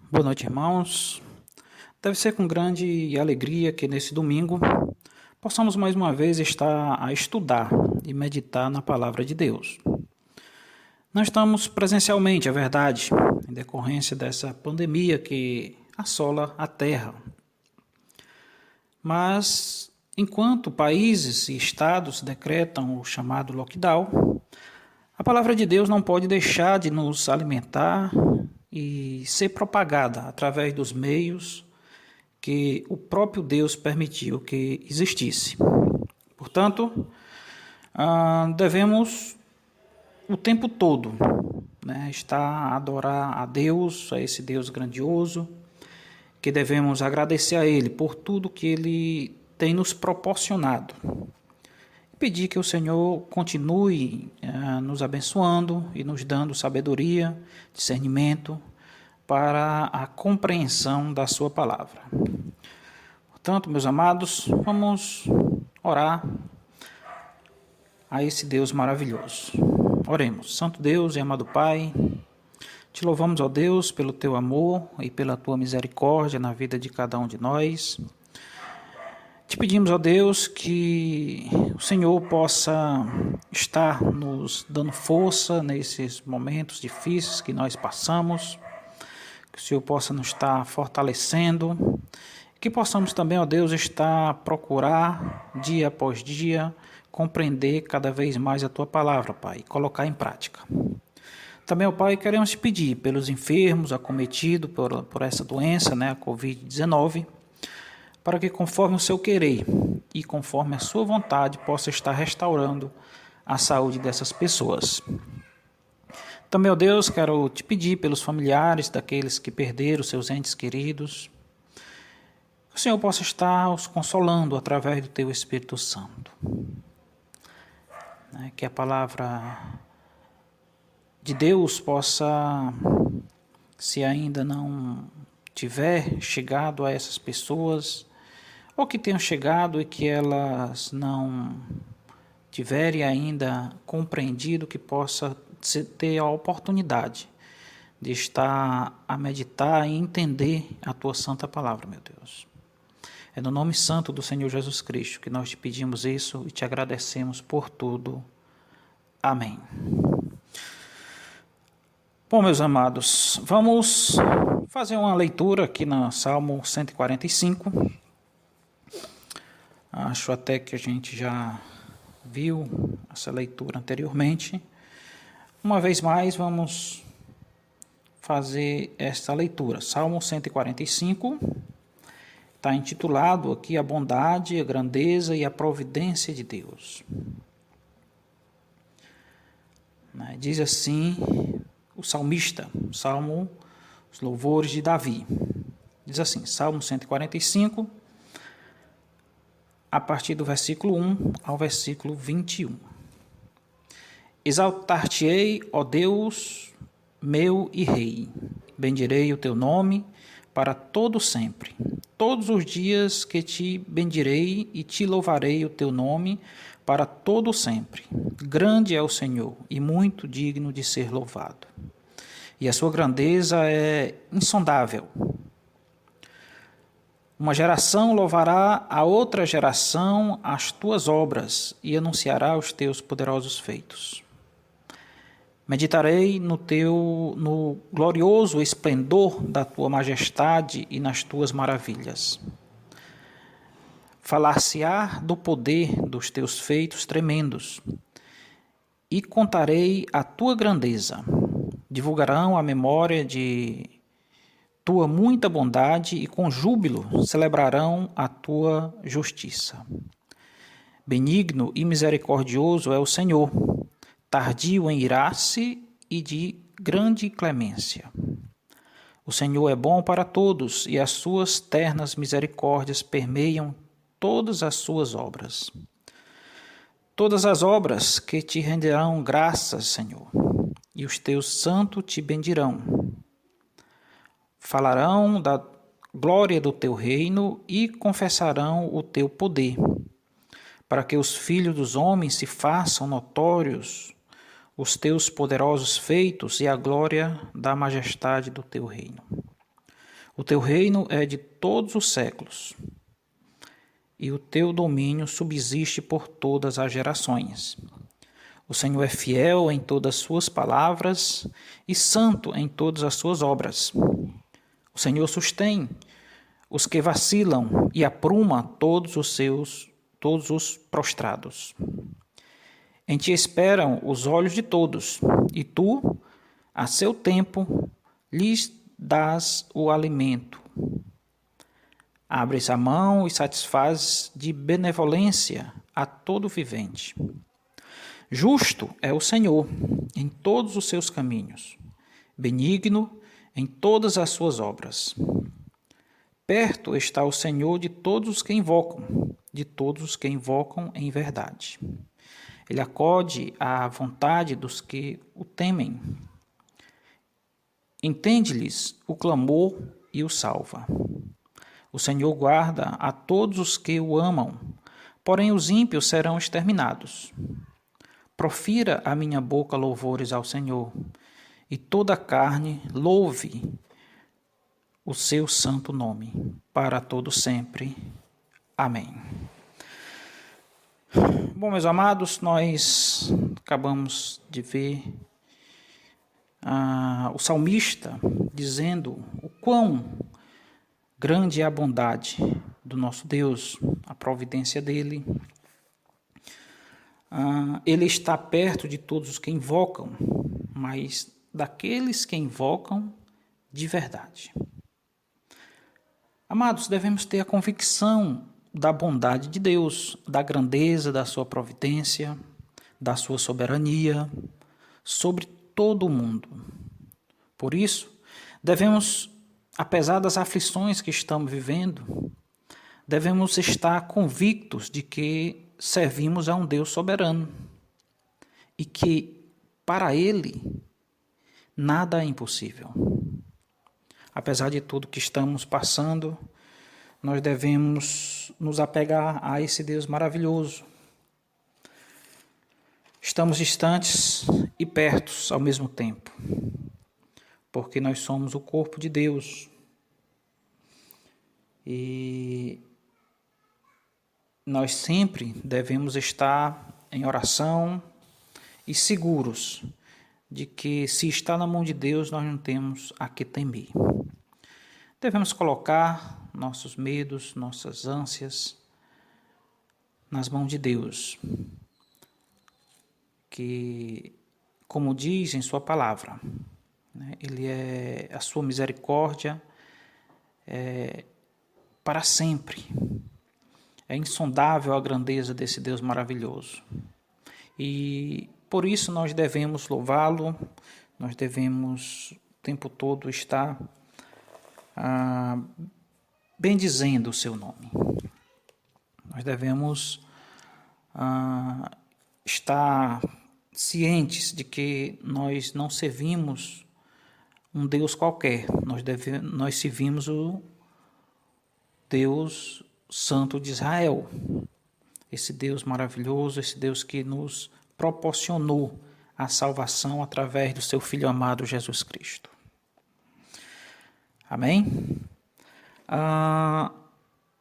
Boa noite, irmãos. Deve ser com grande alegria que nesse domingo possamos mais uma vez estar a estudar e meditar na palavra de Deus. Não estamos presencialmente, é verdade, em decorrência dessa pandemia que assola a Terra. Mas, enquanto países e estados decretam o chamado lockdown, a palavra de Deus não pode deixar de nos alimentar e ser propagada através dos meios que o próprio Deus permitiu que existisse. Portanto, devemos o tempo todo estar a adorar a Deus, a esse Deus grandioso, que devemos agradecer a Ele por tudo que Ele tem nos proporcionado. E pedir que o Senhor continue nos abençoando e nos dando sabedoria, discernimento para a compreensão da sua palavra. Portanto, meus amados, vamos orar a esse Deus maravilhoso. Oremos. Santo Deus e amado Pai, te louvamos, ó Deus, pelo teu amor e pela tua misericórdia na vida de cada um de nós. Te pedimos, ó Deus, que o Senhor possa estar nos dando força nesses momentos difíceis que nós passamos, que o Senhor possa nos estar fortalecendo, que possamos também, ó Deus, estar a procurar dia após dia, compreender cada vez mais a Tua palavra, Pai, e colocar em prática. Também, ó Pai, queremos te pedir pelos enfermos acometidos por essa doença, a Covid-19, para que conforme o Seu querer e conforme a Sua vontade possa estar restaurando a saúde dessas pessoas. Também, ó Deus, quero te pedir pelos familiares daqueles que perderam seus entes queridos, que o Senhor possa estar os consolando através do Teu Espírito Santo. Que a palavra de Deus possa, se ainda não tiver chegado a essas pessoas, ou que tenham chegado e que elas não tiverem ainda compreendido, que possa ter a oportunidade de estar a meditar e entender a Tua santa palavra, meu Deus. É no nome santo do Senhor Jesus Cristo que nós te pedimos isso e te agradecemos por tudo. Amém. Bom, meus amados, vamos fazer uma leitura aqui no Salmo 145. Acho até que a gente já viu essa leitura anteriormente. Uma vez mais, vamos fazer esta leitura. Salmo 145. Está intitulado aqui a bondade, a grandeza e a providência de Deus. Diz assim o salmista, Salmo, os louvores de Davi. Diz assim, Salmo 145, a partir do versículo 1 ao versículo 21. Exaltar-te-ei, ó Deus, meu e Rei, bendirei o teu nome para todo sempre. Todos os dias que te bendirei e te louvarei o teu nome para todo sempre. Grande é o Senhor e muito digno de ser louvado. E a sua grandeza é insondável. Uma geração louvará a outra geração as tuas obras e anunciará os teus poderosos feitos. Meditarei no glorioso esplendor da tua majestade e nas tuas maravilhas. Falar-se-á do poder dos teus feitos tremendos, e contarei a tua grandeza. Divulgarão a memória de tua muita bondade e com júbilo celebrarão a tua justiça. Benigno e misericordioso é o Senhor, tardio em irar-se e de grande clemência. O Senhor é bom para todos e as suas ternas misericórdias permeiam todas as suas obras. Todas as obras que te renderão graças, Senhor, e os teus santos te bendirão. Falarão da glória do teu reino e confessarão o teu poder, para que os filhos dos homens se façam notórios os teus poderosos feitos e a glória da majestade do teu reino. O teu reino é de todos os séculos, e o teu domínio subsiste por todas as gerações. O Senhor é fiel em todas as suas palavras e santo em todas as suas obras. O Senhor sustém os que vacilam e apruma todos os prostrados. Em ti esperam os olhos de todos, e tu, a seu tempo, lhes dás o alimento. Abres a mão e satisfazes de benevolência a todo vivente. Justo é o Senhor em todos os seus caminhos, benigno em todas as suas obras. Perto está o Senhor de todos os que invocam em verdade. Ele acode à vontade dos que o temem. Entende-lhes o clamor e o salva. O Senhor guarda a todos os que o amam, porém os ímpios serão exterminados. Profira a minha boca louvores ao Senhor, e toda a carne louve o seu santo nome, para todo sempre. Amém. Bom, meus amados, nós acabamos de ver o salmista dizendo o quão grande é a bondade do nosso Deus, a providência dele. Ele está perto de todos os que invocam, mas daqueles que invocam de verdade. Amados, devemos ter a convicção da bondade de Deus, da grandeza da sua providência, da sua soberania sobre todo o mundo. Por isso, devemos, apesar das aflições que estamos vivendo, devemos estar convictos de que servimos a um Deus soberano e que, para Ele, nada é impossível. Apesar de tudo que estamos passando, nós devemos nos apegar a esse Deus maravilhoso. Estamos distantes e perto ao mesmo tempo, porque nós somos o corpo de Deus. E nós sempre devemos estar em oração e seguros de que, se está na mão de Deus, nós não temos a que temer. Devemos colocar nossos medos, nossas ânsias nas mãos de Deus, que, como diz em sua palavra, Ele é a sua misericórdia para sempre. É insondável a grandeza desse Deus maravilhoso. E por isso nós devemos louvá-lo, nós devemos o tempo todo estar bendizendo o seu nome. Nós devemos estar cientes de que nós não servimos um Deus qualquer, nós servimos o Deus Santo de Israel, esse Deus maravilhoso, esse Deus que nos proporcionou a salvação através do seu Filho amado Jesus Cristo. Amém?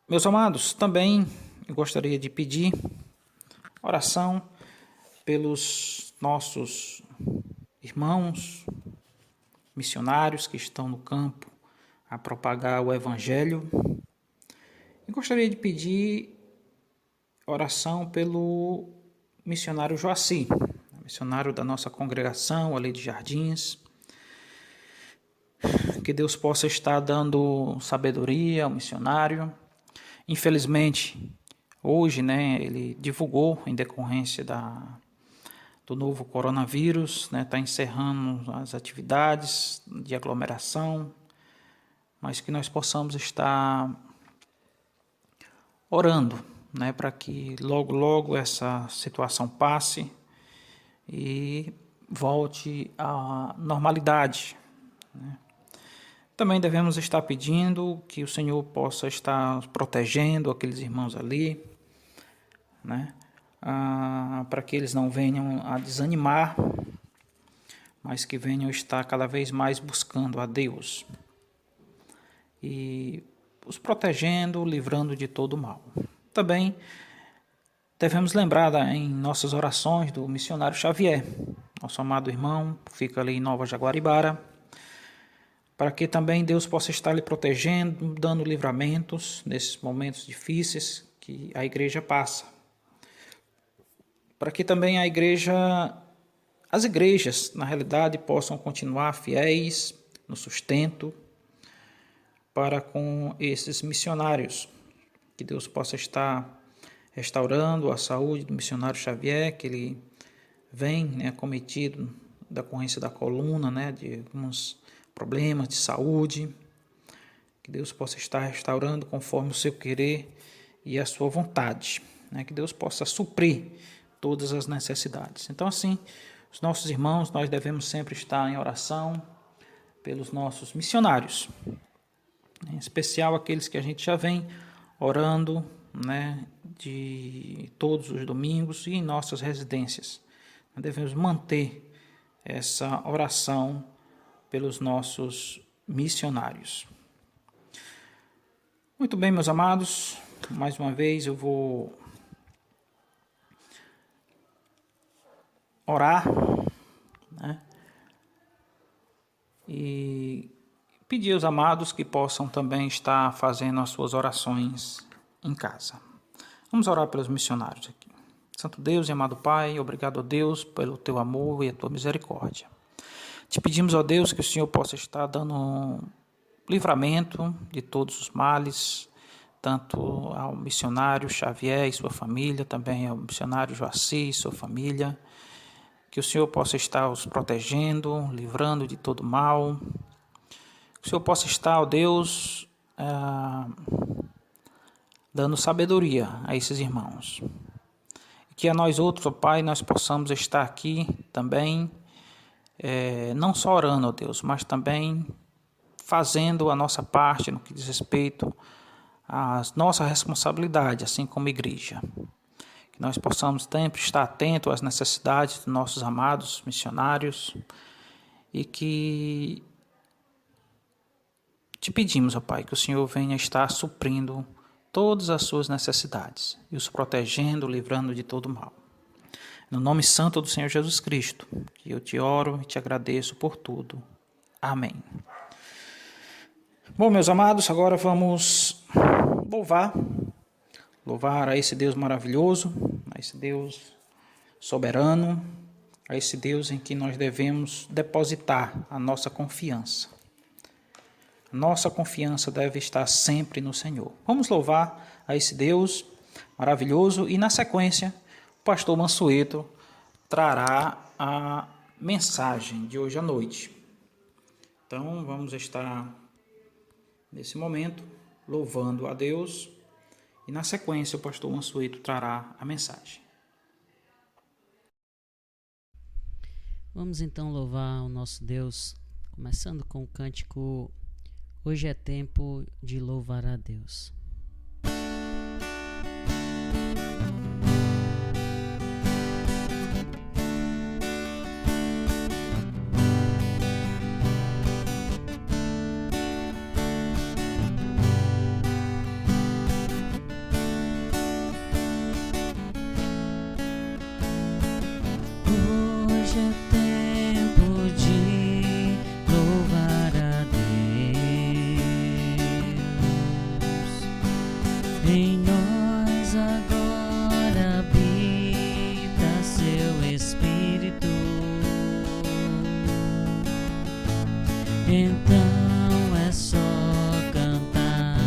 Meus amados, também eu gostaria de pedir oração pelos nossos irmãos missionários que estão no campo a propagar o Evangelho. E gostaria de pedir oração pelo missionário Joaci, missionário da nossa congregação ali de Jardins. Que Deus possa estar dando sabedoria ao missionário. Infelizmente, hoje, ele divulgou, em decorrência do novo coronavírus, está encerrando as atividades de aglomeração, mas que nós possamos estar orando, para que logo essa situação passe e volte à normalidade. Também devemos estar pedindo que o Senhor possa estar protegendo aqueles irmãos ali, para que eles não venham a desanimar, mas que venham estar cada vez mais buscando a Deus. e os protegendo, livrando de todo mal. Também devemos lembrar em nossas orações do missionário Xavier, nosso amado irmão, fica ali em Nova Jaguaribara, para que também Deus possa estar lhe protegendo, dando livramentos nesses momentos difíceis que a igreja passa. Para que também as igrejas, na realidade, possam continuar fiéis no sustento para com esses missionários. Que Deus possa estar restaurando a saúde do missionário Xavier, que ele vem acometido da decorrência da coluna, de alguns problemas de saúde. Que Deus possa estar restaurando conforme o seu querer e a sua vontade. Que Deus possa suprir todas as necessidades. Então, assim, os nossos irmãos, nós devemos sempre estar em oração pelos nossos missionários, em especial aqueles que a gente já vem orando, de todos os domingos e em nossas residências. Nós devemos manter essa oração pelos nossos missionários. Muito bem, meus amados, mais uma vez eu vou orar, e pedir aos amados que possam também estar fazendo as suas orações em casa. Vamos orar pelos missionários aqui. Santo Deus e amado Pai, obrigado a Deus pelo teu amor e a tua misericórdia. Te pedimos, ó Deus, que o Senhor possa estar dando livramento de todos os males, tanto ao missionário Xavier e sua família, também ao missionário Joaci e sua família. Que o Senhor possa estar os protegendo, livrando de todo mal. Que o Senhor possa estar, ó Deus, dando sabedoria a esses irmãos. E que a nós outros, ó Pai, nós possamos estar aqui também, não só orando, ó Deus, mas também fazendo a nossa parte no que diz respeito à nossa responsabilidade, assim como igreja. Que nós possamos sempre estar atentos às necessidades dos nossos amados missionários e que te pedimos, ó Pai, que o Senhor venha estar suprindo todas as suas necessidades e os protegendo, livrando de todo mal. No nome santo do Senhor Jesus Cristo, que eu te oro e te agradeço por tudo. Amém. Bom, meus amados, agora vamos louvar a esse Deus maravilhoso, a esse Deus soberano, a esse Deus em que nós devemos depositar a nossa confiança. Nossa confiança deve estar sempre no Senhor. Vamos louvar a esse Deus maravilhoso e, na sequência, o pastor Mansueto trará a mensagem de hoje à noite. Então, vamos estar, nesse momento, louvando a Deus e, na sequência, o pastor Mansueto trará a mensagem. Vamos então louvar o nosso Deus, começando com o cântico Hoje é Tempo de Louvar a Deus. Hoje é tempo de louvar a Deus. Em nós agora habita seu Espírito. Então é só cantar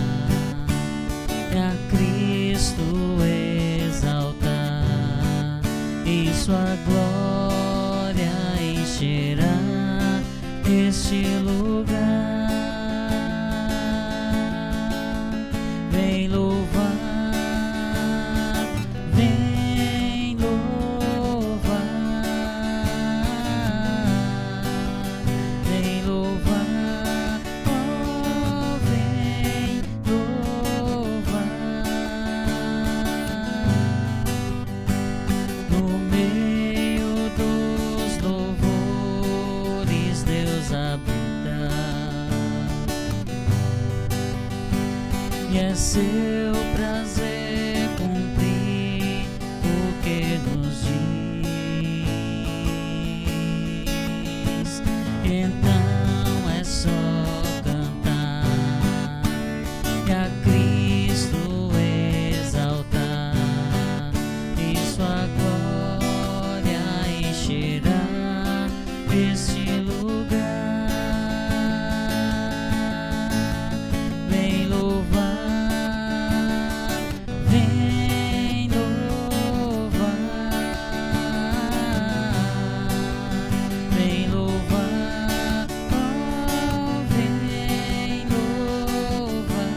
e a Cristo exaltar, e sua glória encherá este lugar. Vem louvar, vem louvar, vem louvar, oh, vem louvar. No meio dos louvores Deus habita. é seu prazer cumprir o que nos diz. Então é só cantar e a Cristo exaltar, e sua glória encherá este lugar. Vem louvar, vem louvar, vem louvar, oh, vem louvar,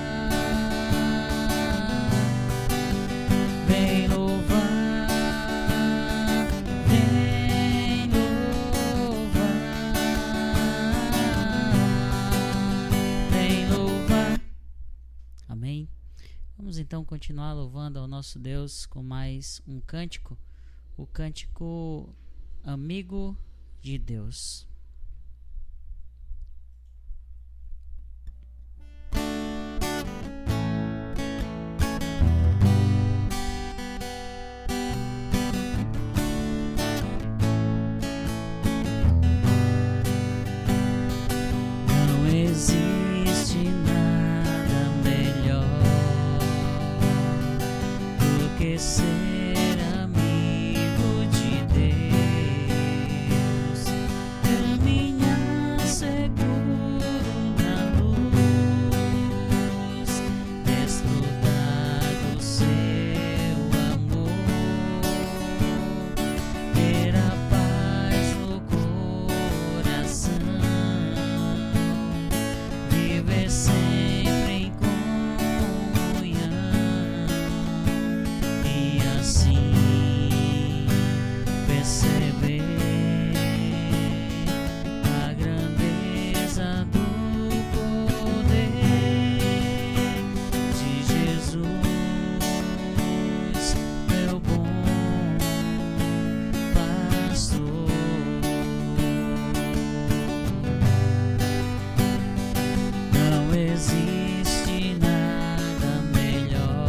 vem louvar, vem louvar, vem louvar. Amém. Vamos então continuar louvando ao nosso Deus com mais um cântico, o cântico Amigo de Deus. Não existe nada melhor do que ser amigo de Deus, caminhar seguro na luz, desfrutar do seu amor, ter a paz no coração, viver sempre em comunhão, e assim perceber a grandeza do poder de Jesus, meu bom pastor. Não existe nada melhor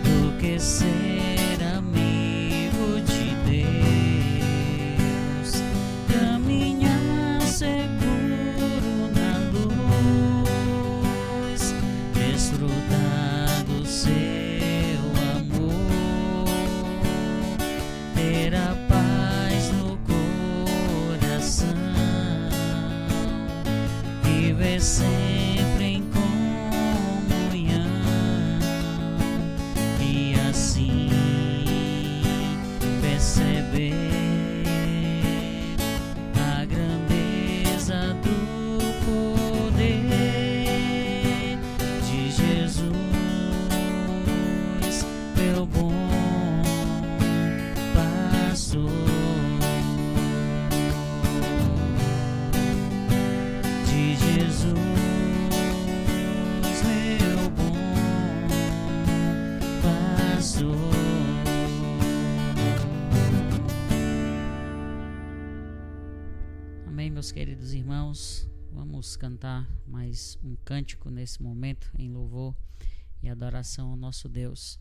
do que ser amigo de Deus, caminhar seguro na luz, desfrutar do seu amor, ter a paz no coração, viver sempre em comunhão, e assim perceber a grandeza do poder de Jesus, meu bom pastor. De Jesus, meu bom pastor. Amém, meus queridos irmãos. Vamos cantar mais um cântico nesse momento em louvor e adoração ao nosso Deus.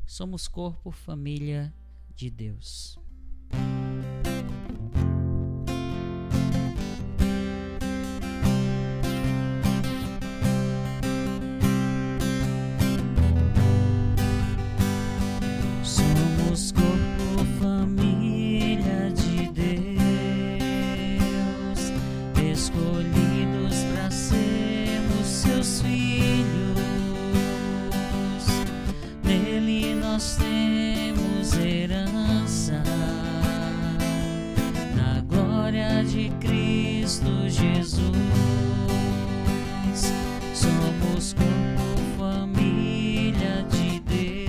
Somos corpo, família de Deus. Somos corpo, família de Deus, escolhidos para sermos seus filhos. Nele nós temos herança, na glória de Cristo Jesus. Somos corpo, família de Deus,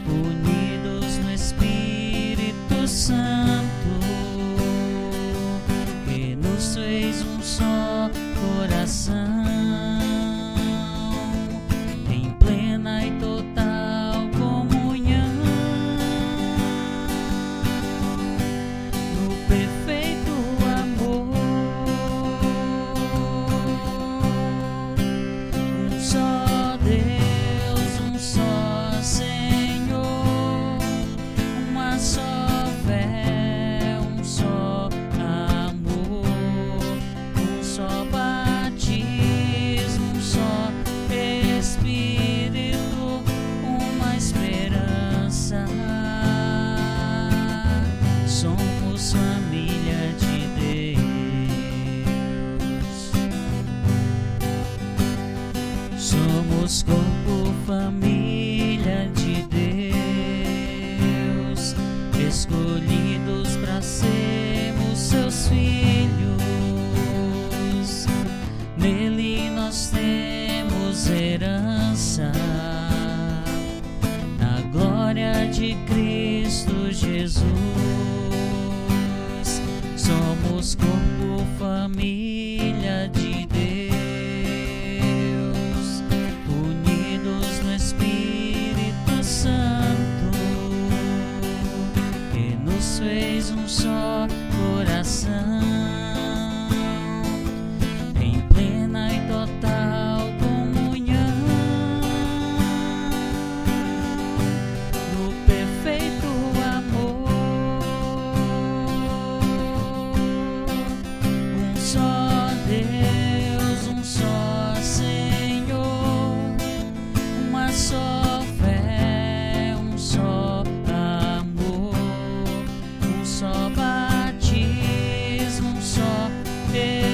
unidos no Espírito Santo, que nos fez um só coração, em plena e total comunhão, no perfeito amor. somos família de Deus. Somos corpo, família de Deus, escolhidos para sermos seus filhos. Nele nós temos herança, na glória de Cristo Jesus. Somos corpo, família de Deus, unidos no Espírito Santo, que nos fez um só coração, em plena e total comunhão, no perfeito amor. Um só Deus, um só Senhor, uma só fé, um só amor, um só batismo, um só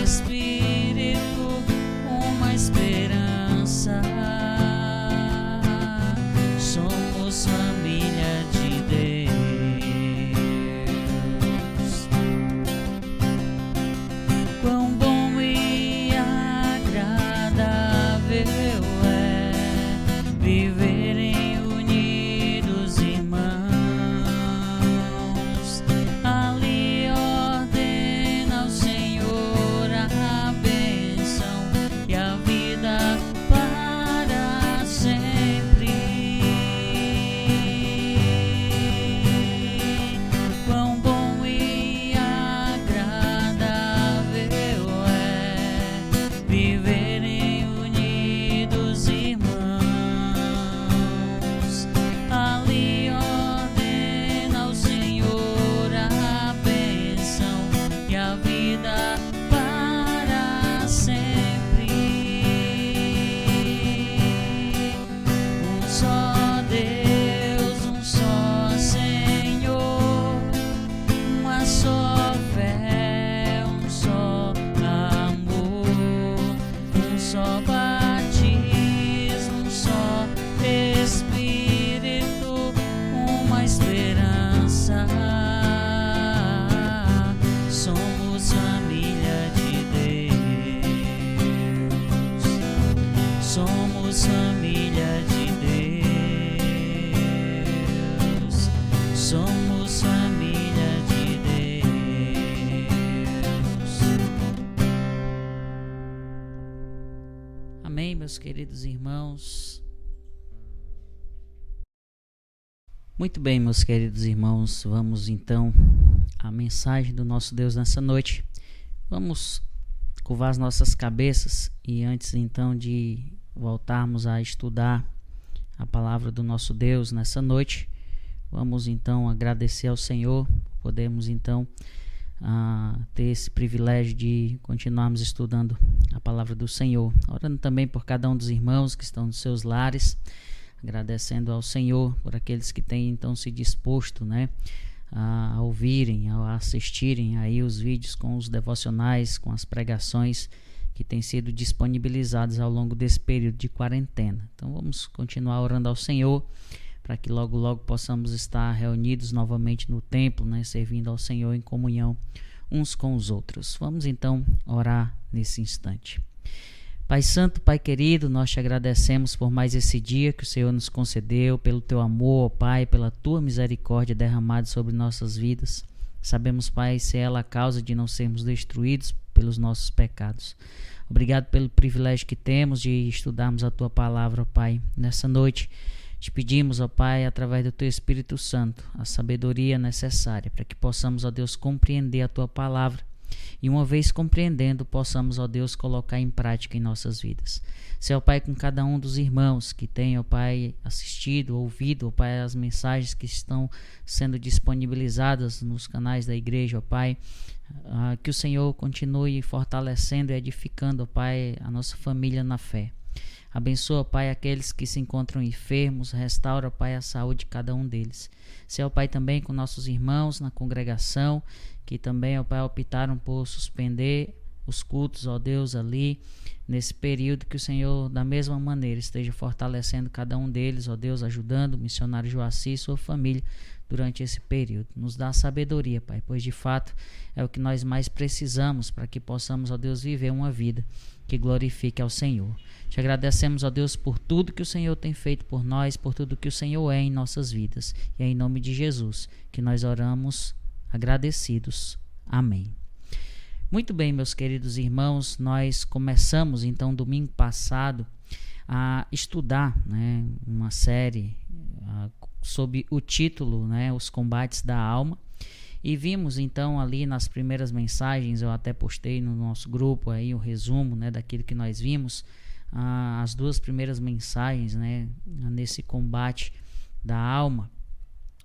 Espírito, uma esperança. Somos família de Deus. Quão bom e agradável é viverem unidos, irmãos. Ali ordena o Senhor a bênção e a vida para sempre. Quão bom e agradável é viverem unidos, irmãos. Ali ordena o Senhor a bênção e a vida para sempre. Um só Deus, um só Senhor, uma só fé, um só amor, um só batismo, um só Espírito, uma esperança. Somos família de Deus. Somos família de Deus. Somos família de Deus. Amém, meus queridos irmãos. Muito bem, meus queridos irmãos, vamos então à mensagem do nosso Deus nessa noite. Vamos curvar as nossas cabeças e antes então de voltarmos a estudar a palavra do nosso Deus nessa noite, vamos então agradecer ao Senhor. Podemos então ter esse privilégio de continuarmos estudando a palavra do Senhor, orando também por cada um dos irmãos que estão nos seus lares, agradecendo ao Senhor por aqueles que têm então se disposto, a ouvirem, a assistirem aí os vídeos com os devocionais, com as pregações que têm sido disponibilizados ao longo desse período de quarentena. Então vamos continuar orando ao Senhor para que logo logo possamos estar reunidos novamente no templo, servindo ao Senhor em comunhão uns com os outros. Vamos então orar nesse instante. Pai Santo, Pai querido, nós te agradecemos por mais esse dia que o Senhor nos concedeu, pelo teu amor, ó Pai, pela tua misericórdia derramada sobre nossas vidas. Sabemos, Pai, ser ela a causa de não sermos destruídos pelos nossos pecados. Obrigado pelo privilégio que temos de estudarmos a tua palavra, ó Pai. Nessa noite, te pedimos, ó Pai, através do teu Espírito Santo, a sabedoria necessária para que possamos, ó Deus, compreender a tua palavra. E uma vez compreendendo, possamos, ó Deus, colocar em prática em nossas vidas. Seja, ó Pai, com cada um dos irmãos que tem, ó Pai, assistido, ouvido, ó Pai, as mensagens que estão sendo disponibilizadas nos canais da igreja, ó Pai, que o Senhor continue fortalecendo e edificando, ó Pai, a nossa família na fé. Abençoa, Pai, aqueles que se encontram enfermos. Restaura, Pai, a saúde de cada um deles. Se ó Pai, também com nossos irmãos na congregação, que também, ó Pai, optaram por suspender os cultos, ó Deus, ali, nesse período, que o Senhor, da mesma maneira, esteja fortalecendo cada um deles, ó Deus, ajudando o missionário Joaci e sua família durante esse período. Nos dá sabedoria, Pai, pois de fato é o que nós mais precisamos para que possamos, ó Deus, viver uma vida que glorifique ao Senhor. Te agradecemos, ó Deus, por tudo que o Senhor tem feito por nós, por tudo que o Senhor é em nossas vidas. E é em nome de Jesus que nós oramos agradecidos. Amém. Muito bem, meus queridos irmãos, nós começamos então domingo passado a estudar, né, uma série sob o título, né, Os Combates da Alma, e vimos então ali nas primeiras mensagens, eu até postei no nosso grupo aí o resumo, né, daquilo que nós vimos, as duas primeiras mensagens, né, nesse combate da alma.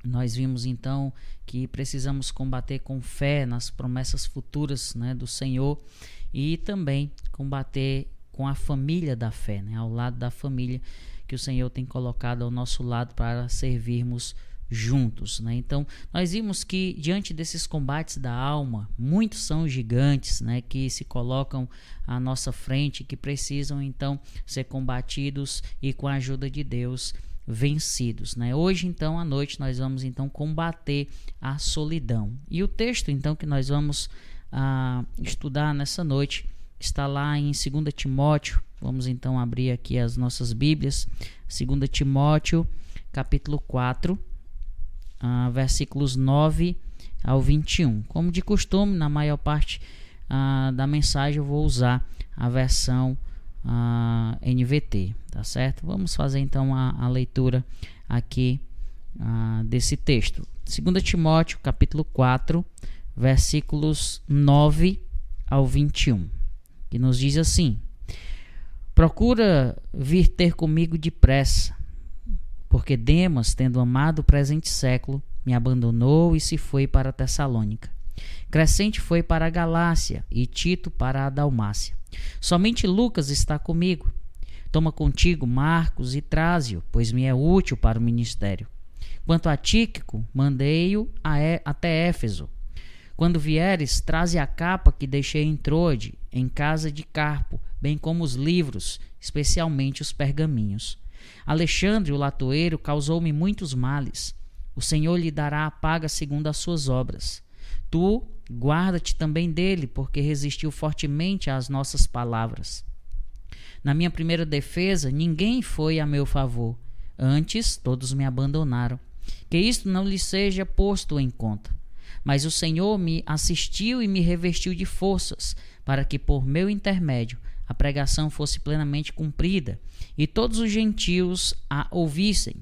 Nós vimos então que precisamos combater com fé nas promessas futuras, né, do Senhor, e também combater com a família da fé, né, ao lado da família que o Senhor tem colocado ao nosso lado para servirmos juntos, né? Então nós vimos que diante desses combates da alma, muitos são gigantes, né, que se colocam à nossa frente, que precisam então ser combatidos e com a ajuda de Deus vencidos, né? Hoje então à noite nós vamos então combater a solidão, e o texto então que nós vamos estudar nessa noite está lá em 2 Timóteo. Vamos então abrir aqui as nossas Bíblias. 2 Timóteo capítulo 4, versículos 9 ao 21. Como de costume, na maior parte da mensagem eu vou usar a versão NVT, tá certo? Vamos fazer então a leitura aqui desse texto. 2 Timóteo capítulo 4, versículos 9 ao 21, que nos diz assim: procura vir ter comigo depressa, porque Demas, tendo amado o presente século, me abandonou e se foi para Tessalônica. Crescente foi para a Galácia e Tito para a Dalmácia. Somente Lucas está comigo. Toma contigo Marcos e traze-o, pois me é útil para o ministério. Quanto a Tíquico, mandei-o até Éfeso. Quando vieres, traze a capa que deixei em Troade, em casa de Carpo, bem como os livros, especialmente os pergaminhos. Alexandre, o latoeiro, causou-me muitos males. O Senhor lhe dará a paga segundo as suas obras. Tu, guarda-te também dele, porque resistiu fortemente às nossas palavras. Na minha primeira defesa, ninguém foi a meu favor. Antes, todos me abandonaram. Que isto não lhe seja posto em conta. Mas o Senhor me assistiu e me revestiu de forças, para que por meu intermédio a pregação fosse plenamente cumprida, e todos os gentios a ouvissem.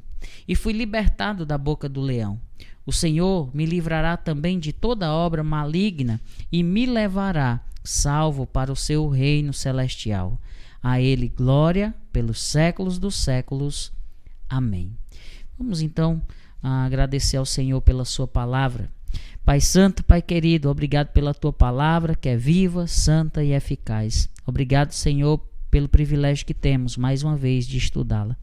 E fui libertado da boca do leão. O Senhor me livrará também de toda obra maligna e me levará salvo para o seu reino celestial. A ele glória pelos séculos dos séculos. Amém. Vamos então agradecer ao Senhor pela sua palavra. Pai santo, Pai querido, obrigado pela tua palavra, que é viva, santa e eficaz. Obrigado, Senhor, pelo privilégio que temos, mais uma vez, de estudá-la.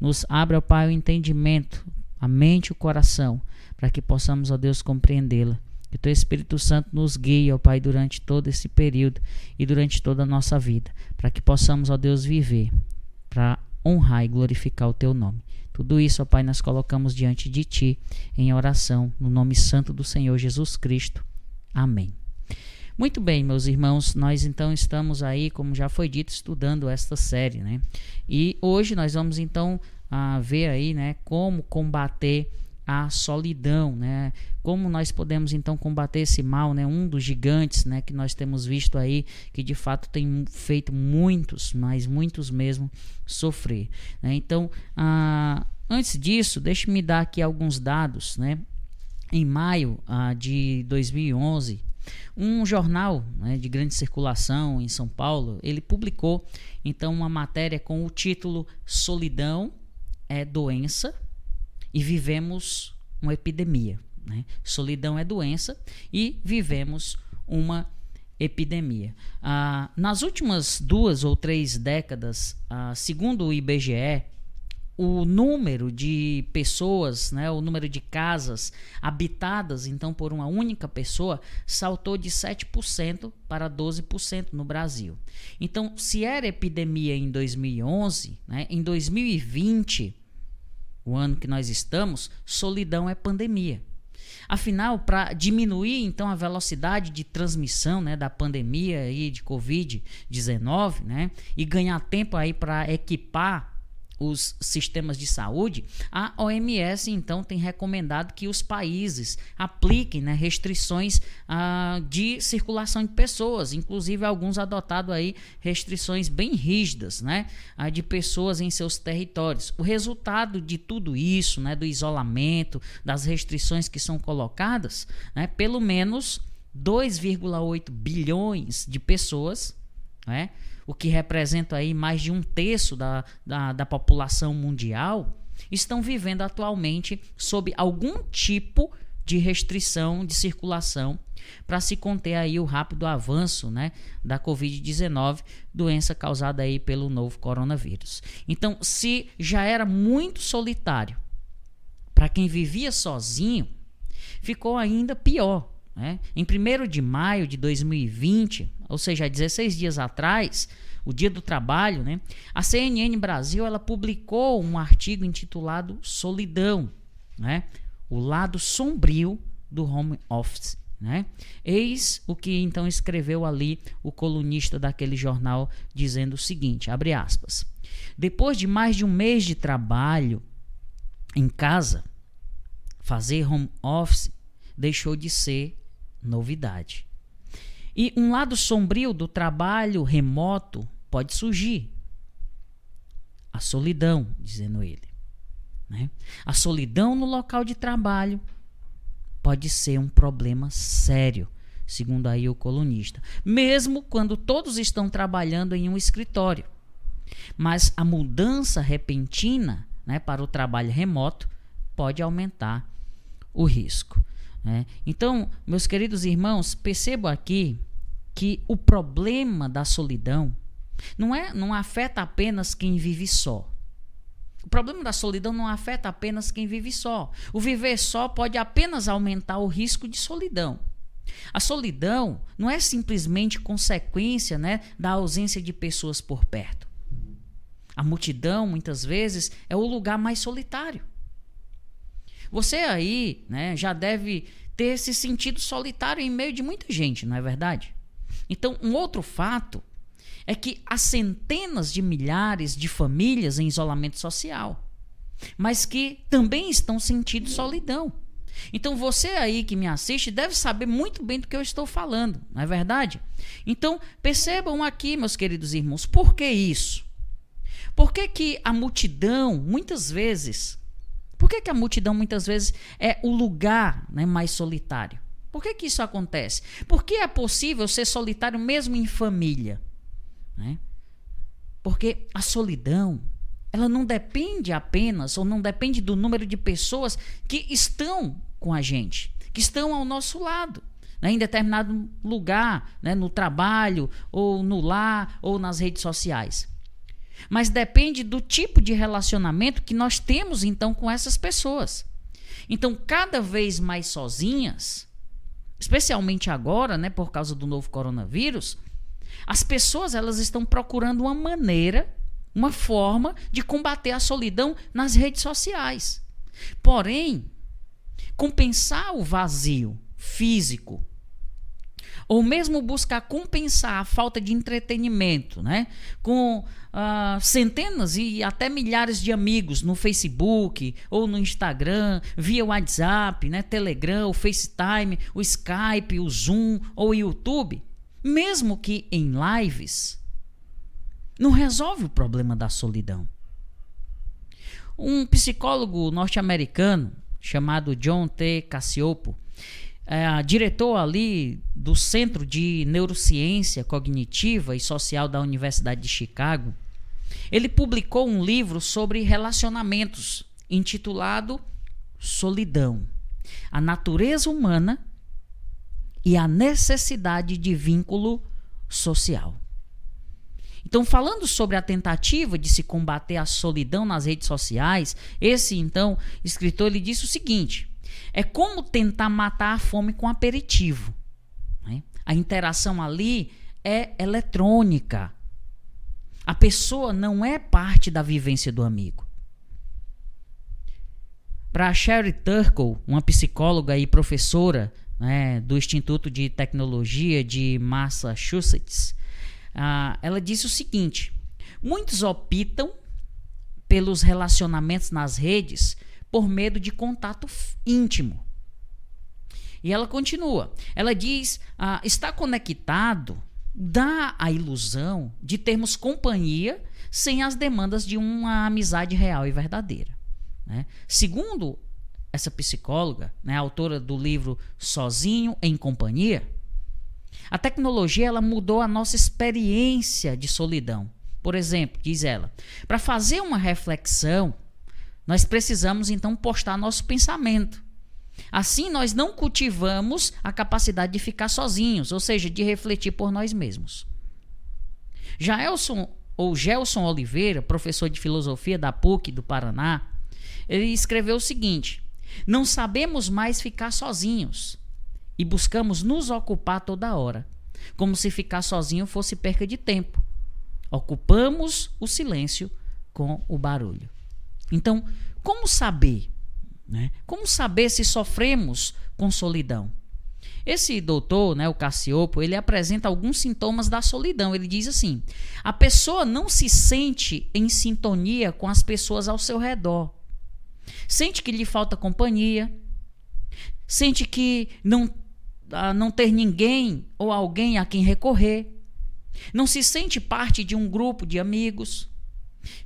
Nos abra, ó Pai, o entendimento, a mente e o coração, para que possamos, ó Deus, compreendê-la. Que o teu Espírito Santo nos guie, ó Pai, durante todo esse período e durante toda a nossa vida, para que possamos, ó Deus, viver, para honrar e glorificar o teu nome. Tudo isso, ó Pai, nós colocamos diante de Ti em oração, no nome santo do Senhor Jesus Cristo. Amém. Muito bem, meus irmãos, nós então estamos aí, como já foi dito, estudando esta série, né? E hoje nós vamos então ver aí, né, como combater a solidão, né? Como nós podemos então combater esse mal, né? Um dos gigantes, né, que nós temos visto aí, que de fato tem feito muitos, mas muitos mesmo, sofrer, né? Então, antes disso, deixe-me dar aqui alguns dados, né? Em maio de 2011, um jornal, né, de grande circulação em São Paulo, ele publicou então uma matéria com o título Solidão é doença e vivemos uma epidemia, né? Solidão é doença e vivemos uma epidemia. Nas últimas 2 ou 3 décadas, segundo o IBGE, o número de pessoas, né, o número de casas habitadas então por uma única pessoa saltou de 7% para 12% no Brasil. Então, se era epidemia em 2011, né, em 2020, o ano que nós estamos, solidão é pandemia. Afinal, para diminuir então a velocidade de transmissão, né, da pandemia aí de Covid-19, né, e ganhar tempo aí para equipar os sistemas de saúde, a OMS então tem recomendado que os países apliquem, né, restrições de circulação de pessoas, inclusive alguns adotado aí restrições bem rígidas, né, de pessoas em seus territórios. O resultado de tudo isso, né, do isolamento, das restrições que são colocadas, né, pelo menos 2,8 bilhões de pessoas, né, o que representa aí mais de 1/3 da população mundial, estão vivendo atualmente sob algum tipo de restrição de circulação para se conter aí o rápido avanço, né, da Covid-19, doença causada aí pelo novo coronavírus. Então, se já era muito solitário para quem vivia sozinho, ficou ainda pior. Em 1º de maio de 2020, ou seja, há 16 dias atrás, o Dia do Trabalho, né, a CNN Brasil ela publicou um artigo intitulado Solidão, né, o lado sombrio do home office. Né? Eis o que então escreveu ali o colunista daquele jornal, dizendo o seguinte, abre aspas: depois de mais de um mês de trabalho em casa, fazer home office deixou de ser novidade. E um lado sombrio do trabalho remoto pode surgir. A solidão, dizendo ele. Né? A solidão no local de trabalho pode ser um problema sério, segundo aí o colunista. Mesmo quando todos estão trabalhando em um escritório. Mas a mudança repentina, né, para o trabalho remoto pode aumentar o risco. Então, meus queridos irmãos, percebo aqui que o problema da solidão não afeta apenas quem vive só. O problema da solidão não afeta apenas quem vive só. O viver só pode apenas aumentar o risco de solidão. A solidão não é simplesmente consequência, né, da ausência de pessoas por perto. A multidão, muitas vezes, é o lugar mais solitário. Você aí, né, já deve ter se sentido solitário em meio de muita gente, não é verdade? Então, um outro fato é que há centenas de milhares de famílias em isolamento social, mas que também estão sentindo solidão. Então, você aí que me assiste deve saber muito bem do que eu estou falando, não é verdade? Então, percebam aqui, meus queridos irmãos, por que isso? Por que a multidão, muitas vezes... Por que a multidão muitas vezes é o lugar, né, mais solitário? Por que isso acontece? Porque é possível ser solitário mesmo em família. Né? Porque a solidão, ela não depende apenas, ou não depende do número de pessoas que estão com a gente, que estão ao nosso lado, né, em determinado lugar, né, no trabalho, ou no lar, ou nas redes sociais. Mas depende do tipo de relacionamento que nós temos então com essas pessoas. Então, cada vez mais sozinhas, especialmente agora, né, por causa do novo coronavírus, as pessoas elas estão procurando uma maneira, uma forma de combater a solidão nas redes sociais. Porém, compensar o vazio físico, ou mesmo buscar compensar a falta de entretenimento, né, com centenas e até milhares de amigos no Facebook ou no Instagram, via WhatsApp, né, Telegram, o FaceTime, o Skype, o Zoom ou o YouTube, mesmo que em lives, não resolve o problema da solidão. Um psicólogo norte-americano chamado John T. Cacioppo, diretor ali do Centro de Neurociência Cognitiva e Social da Universidade de Chicago, ele publicou um livro sobre relacionamentos intitulado Solidão, a natureza humana e a necessidade de vínculo social. Então, falando sobre a tentativa de se combater a solidão nas redes sociais, esse, então, escritor, ele disse o seguinte: é como tentar matar a fome com aperitivo. Né? A interação ali é eletrônica. A pessoa não é parte da vivência do amigo. Para Sherry Turkle, uma psicóloga e professora, né, do Instituto de Tecnologia de Massachusetts, ela disse o seguinte: muitos optam pelos relacionamentos nas redes por medo de contato íntimo. E ela continua, ela diz, estar conectado dá a ilusão de termos companhia sem as demandas de uma amizade real e verdadeira. Né? Segundo essa psicóloga, né, autora do livro Sozinho em Companhia, a tecnologia ela mudou a nossa experiência de solidão. Por exemplo, diz ela, para fazer uma reflexão, nós precisamos então postar nosso pensamento. Assim, nós não cultivamos a capacidade de ficar sozinhos, ou seja, de refletir por nós mesmos. Gelson Oliveira, professor de filosofia da PUC do Paraná, ele escreveu o seguinte: não sabemos mais ficar sozinhos e buscamos nos ocupar toda hora, como se ficar sozinho fosse perca de tempo. Ocupamos o silêncio com o barulho. Então, como saber? Né? Como saber se sofremos com solidão? Esse doutor, né, o Cassiopo, ele apresenta alguns sintomas da solidão. Ele diz assim: a pessoa não se sente em sintonia com as pessoas ao seu redor. Sente que lhe falta companhia, sente que não ter ninguém ou alguém a quem recorrer, não se sente parte de um grupo de amigos,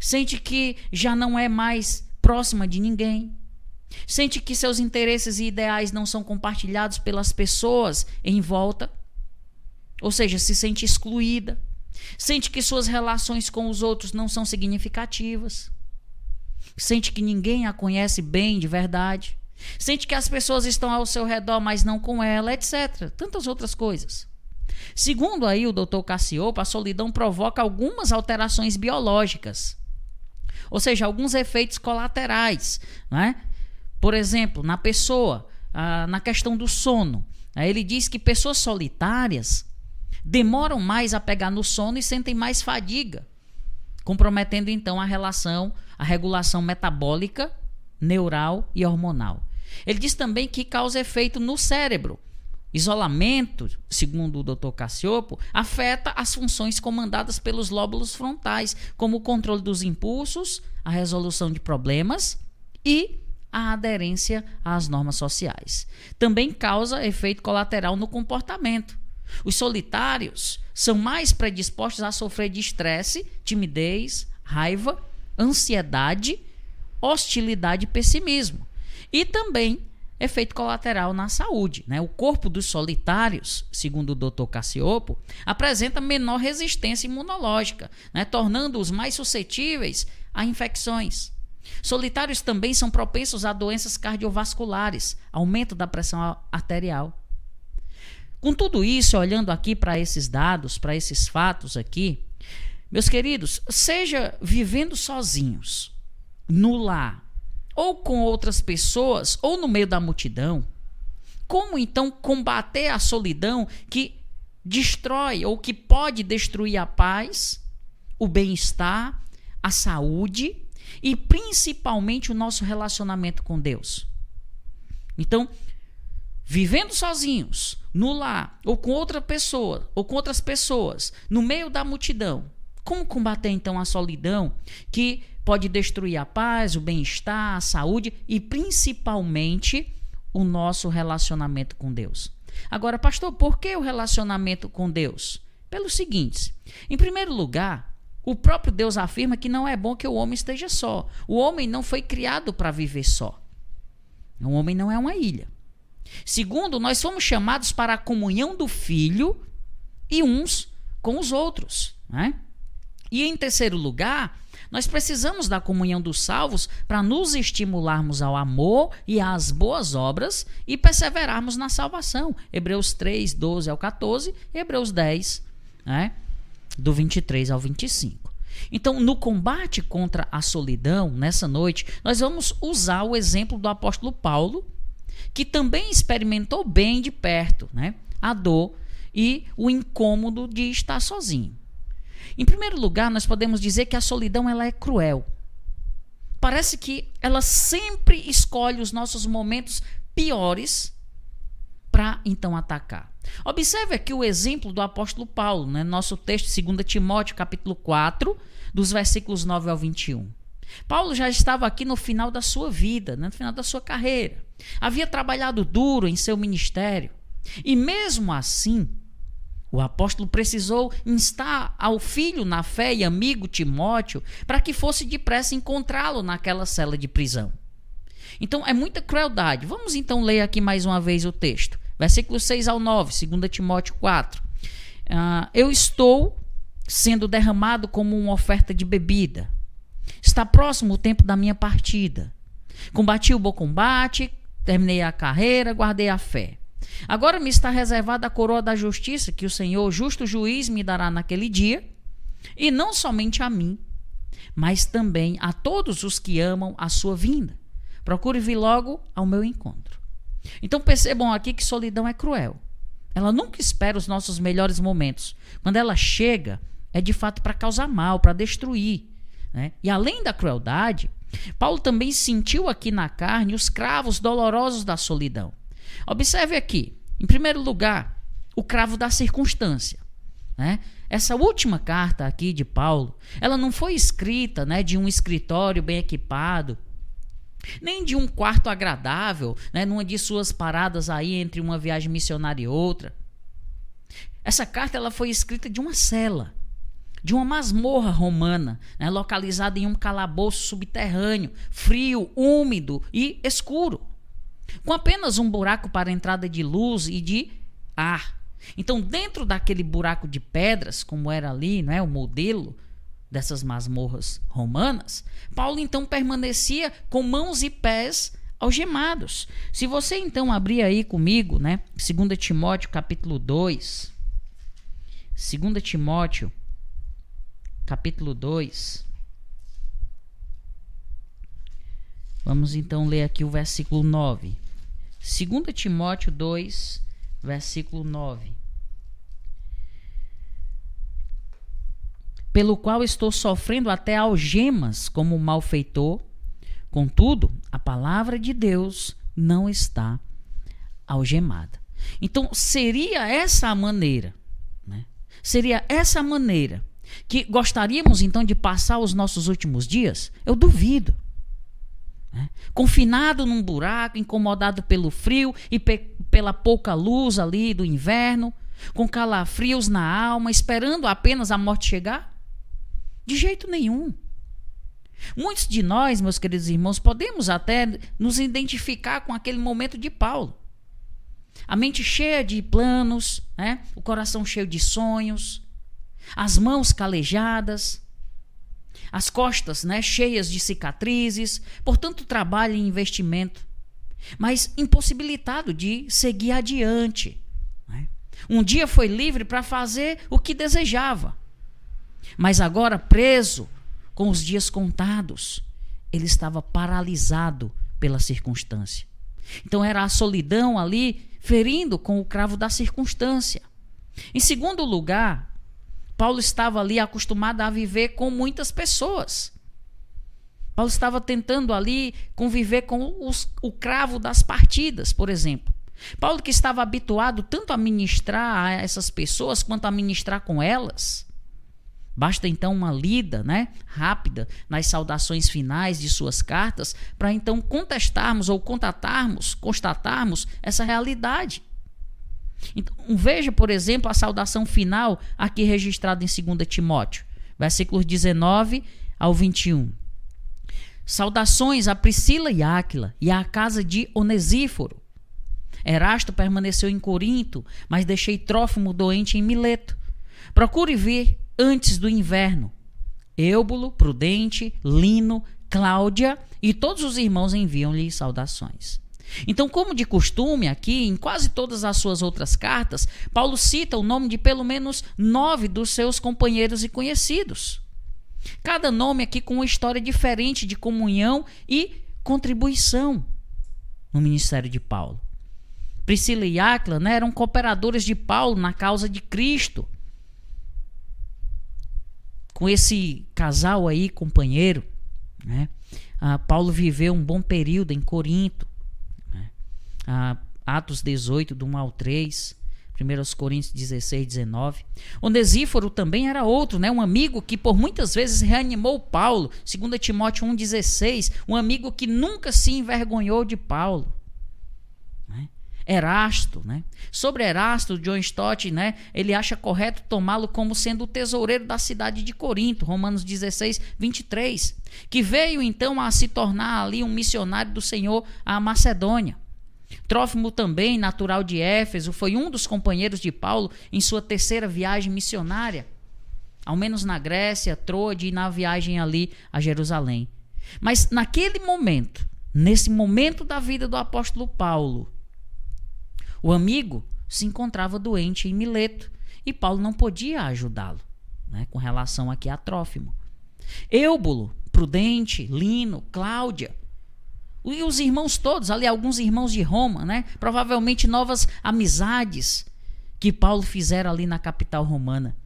sente que já não é mais próxima de ninguém, sente que seus interesses e ideais não são compartilhados pelas pessoas em volta, ou seja, se sente excluída, sente que suas relações com os outros não são significativas, sente que ninguém a conhece bem de verdade, sente que as pessoas estão ao seu redor, mas não com ela, etc. Tantas outras coisas. Segundo aí o Dr. Cassiopo, a solidão provoca algumas alterações biológicas, ou seja, alguns efeitos colaterais, né? Por exemplo, na pessoa, na questão do sono, ele diz que pessoas solitárias demoram mais a pegar no sono e sentem mais fadiga, comprometendo então a regulação metabólica, neural e hormonal. Ele diz também que causa efeito no cérebro. Isolamento, segundo o Dr. Cassiopo, afeta as funções comandadas pelos lóbulos frontais, como o controle dos impulsos, a resolução de problemas e a aderência às normas sociais. Também causa efeito colateral no comportamento. Os solitários são mais predispostos a sofrer de estresse, timidez, raiva, ansiedade, hostilidade e pessimismo. E também efeito colateral na saúde. Né? O corpo dos solitários, segundo o Dr. Cassiopo, apresenta menor resistência imunológica, né? Tornando-os mais suscetíveis a infecções. Solitários também são propensos a doenças cardiovasculares, aumento da pressão arterial. Com tudo isso, olhando aqui para esses dados, para esses fatos aqui, meus queridos, seja vivendo sozinhos, no lar, ou com outras pessoas, ou no meio da multidão, como então combater a solidão que destrói ou que pode destruir a paz, o bem-estar, a saúde e principalmente o nosso relacionamento com Deus? Então, vivendo sozinhos, no lar, ou com outra pessoa, ou com outras pessoas, no meio da multidão, como combater então a solidão que pode destruir a paz, o bem-estar, a saúde e principalmente o nosso relacionamento com Deus? Agora, pastor, por que o relacionamento com Deus? Pelo seguinte: em primeiro lugar, o próprio Deus afirma que não é bom que o homem esteja só. O homem não foi criado para viver só. O homem não é uma ilha. Segundo, nós fomos chamados para a comunhão do Filho e uns com os outros, né? E em terceiro lugar, Nós precisamos da comunhão dos salvos para nos estimularmos ao amor e às boas obras e perseverarmos na salvação. Hebreus 3, 12 ao 14, Hebreus 10, né, do 23 ao 25. Então, no combate contra a solidão, nessa noite, nós vamos usar o exemplo do apóstolo Paulo, que também experimentou bem de perto, né, a dor e o incômodo de estar sozinho. Em primeiro lugar, nós podemos dizer que a solidão ela é cruel. Parece que ela sempre escolhe os nossos momentos piores para então atacar. Observe aqui o exemplo do apóstolo Paulo, né? Nosso texto, 2 Timóteo, capítulo 4, dos versículos 9 ao 21. Paulo já estava aqui no final da sua vida, né? No final da sua carreira. Havia trabalhado duro em seu ministério. E mesmo assim, o apóstolo precisou instar ao filho na fé e amigo Timóteo para que fosse depressa encontrá-lo naquela cela de prisão. Então, é muita crueldade. Vamos então ler aqui mais uma vez o texto. Versículos 6 ao 9, 2 Timóteo 4. Eu estou sendo derramado como uma oferta de bebida. Está próximo o tempo da minha partida. Combati o bom combate, terminei a carreira, guardei a fé. Agora me está reservada a coroa da justiça que o Senhor, justo juiz, me dará naquele dia, e não somente a mim, mas também a todos os que amam a sua vinda. Procure vir logo ao meu encontro. Então percebam aqui que solidão é cruel. Ela nunca espera os nossos melhores momentos. Quando ela chega, é de fato para causar mal, para destruir, né? E além da crueldade, Paulo também sentiu aqui na carne os cravos dolorosos da solidão. Observe aqui, em primeiro lugar, o cravo da circunstância, né? Essa última carta aqui de Paulo, ela não foi escrita, né, de um escritório bem equipado, nem de um quarto agradável, né, numa de suas paradas aí entre uma viagem missionária e outra. Essa carta ela foi escrita de uma cela, de uma masmorra romana, né, localizada em um calabouço subterrâneo, frio, úmido e escuro, com apenas um buraco para entrada de luz e de ar. Então, dentro daquele buraco de pedras, como era ali, né, o modelo dessas masmorras romanas, Paulo então permanecia com mãos e pés algemados. Se você então abrir aí comigo, né, 2 Timóteo capítulo 2, 2 Timóteo capítulo 2, vamos então ler aqui o versículo 9. 2 Timóteo 2, versículo 9. Pelo qual estou sofrendo até algemas como malfeitor, contudo, a palavra de Deus não está algemada. Então, seria essa a maneira, né? Seria essa a maneira que gostaríamos então de passar os nossos últimos dias? Eu duvido. Confinado num buraco, incomodado pelo frio e pela pouca luz ali do inverno, com calafrios na alma, esperando apenas a morte chegar? De jeito nenhum. Muitos de nós, meus queridos irmãos, podemos até nos identificar com aquele momento de Paulo. A mente cheia de planos, né? O coração cheio de sonhos, as mãos calejadas, as costas, né, cheias de cicatrizes, por tanto trabalho e investimento, mas impossibilitado de seguir adiante, né? Um dia foi livre para fazer o que desejava, mas agora preso, com os dias contados, ele estava paralisado pela circunstância. Então era a solidão ali, ferindo com o cravo da circunstância. Em segundo lugar, Paulo estava ali acostumado a viver com muitas pessoas. Paulo estava tentando ali conviver com o cravo das partidas, por exemplo. Paulo que estava habituado tanto a ministrar a essas pessoas quanto a ministrar com elas. Basta então uma lida, né, rápida nas saudações finais de suas cartas para então contestarmos ou constatarmos essa realidade. Então, veja, por exemplo, a saudação final aqui registrada em 2 Timóteo, versículos 19 ao 21. Saudações a Priscila e Áquila e à casa de Onesíforo. Erasto permaneceu em Corinto, mas deixei Trófimo doente em Mileto. Procure vir antes do inverno. Eúbulo, Prudente, Lino, Cláudia e todos os irmãos enviam-lhe saudações. Então, como de costume aqui, em quase todas as suas outras cartas, Paulo cita o nome de pelo menos 9 dos seus companheiros e conhecidos. Cada nome aqui com uma história diferente de comunhão e contribuição no ministério de Paulo. Priscila e Áquila, né, eram cooperadores de Paulo na causa de Cristo. Com esse casal aí, companheiro, né, Paulo viveu um bom período em Corinto. Atos 18, do 1 ao 3, 1 Coríntios 16, 19. Onesíforo também era outro, né? Um amigo que por muitas vezes reanimou Paulo. 2 Timóteo 1,16, um amigo que nunca se envergonhou de Paulo. Né? Erasto, né? Sobre Erasto, John Stott, né, ele acha correto tomá-lo como sendo o tesoureiro da cidade de Corinto, Romanos 16, 23, que veio então a se tornar ali um missionário do Senhor à Macedônia. Trófimo também, natural de Éfeso, foi um dos companheiros de Paulo em sua terceira viagem missionária, ao menos na Grécia, Troade e na viagem ali a Jerusalém. Mas naquele momento, nesse momento da vida do apóstolo Paulo, o amigo se encontrava doente em Mileto e Paulo não podia ajudá-lo, né, com relação aqui a Trófimo. Eúbulo, Prudente, Lino, Cláudia, e os irmãos todos, ali alguns irmãos de Roma, né? Provavelmente novas amizades que Paulo fizera ali na capital romana.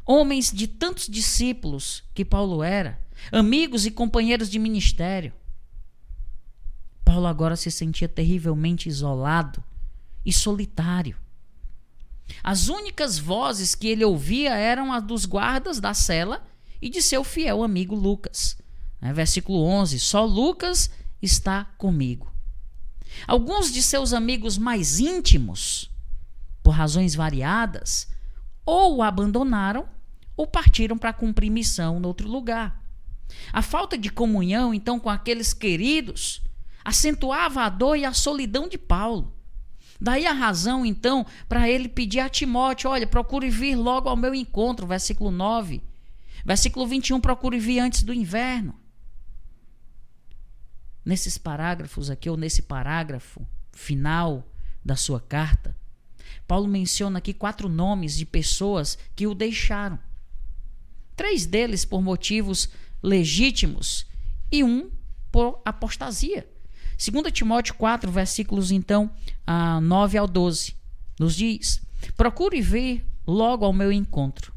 Homens de tantos discípulos que Paulo era, amigos e companheiros de ministério. Paulo agora se sentia terrivelmente isolado e solitário. As únicas vozes que ele ouvia eram as dos guardas da cela e de seu fiel amigo Lucas. Versículo 11, só Lucas está comigo. Alguns de seus amigos mais íntimos, por razões variadas, ou o abandonaram ou partiram para cumprir missão em outro lugar. A falta de comunhão, então, com aqueles queridos, acentuava a dor e a solidão de Paulo. Daí a razão, então, para ele pedir a Timóteo, olha, procure vir logo ao meu encontro, versículo 9. Versículo 21, procure vir antes do inverno. Nesses parágrafos aqui, ou nesse parágrafo final da sua carta, Paulo menciona aqui 4 nomes de pessoas que o deixaram. 3 deles por motivos legítimos e 1 por apostasia. 2 Timóteo 4, versículos então 9 ao 12, nos diz: procure vir logo ao meu encontro,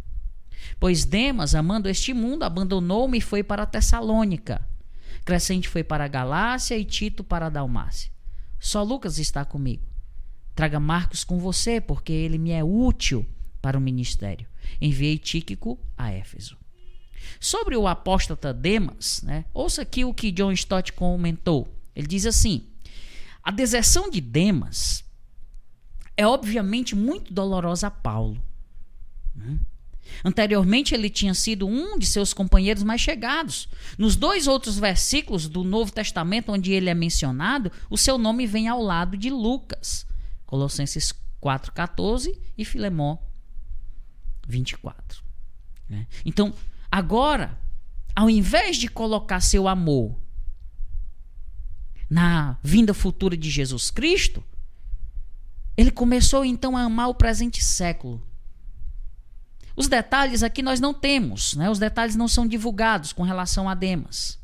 pois Demas, amando este mundo, abandonou-me e foi para Tessalônica. Crescente foi para a Galácia e Tito para a Dalmácia. Só Lucas está comigo. Traga Marcos com você, porque ele me é útil para o ministério. Enviei Tíquico a Éfeso. Sobre o apóstata Demas, né, ouça aqui o que John Stott comentou. Ele diz assim: a deserção de Demas é obviamente muito dolorosa a Paulo. Anteriormente ele tinha sido um de seus companheiros mais chegados. Nos 2 outros versículos do Novo Testamento onde ele é mencionado, o seu nome vem ao lado de Lucas, Colossenses 4,14 e Filemão 24. Então, agora, ao invés de colocar seu amor na vinda futura de Jesus Cristo, ele começou então a amar o presente século. Os detalhes aqui nós não temos, né? Os detalhes não são divulgados com relação a Demas.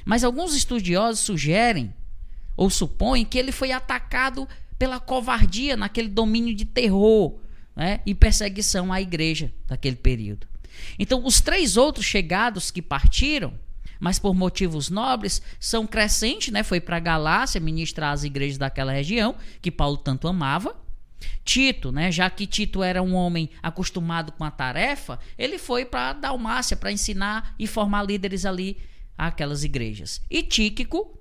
Mas alguns estudiosos sugerem ou supõem que ele foi atacado pela covardia naquele domínio de terror, né, e perseguição à igreja daquele período. Então, os 3 outros chegados que partiram, mas por motivos nobres, são Crescente, né, foi para a Galácia ministrar às igrejas daquela região, que Paulo tanto amava. Tito, né, já que Tito era um homem acostumado com a tarefa, ele foi para a Dalmácia para ensinar e formar líderes ali àquelas igrejas. E Tíquico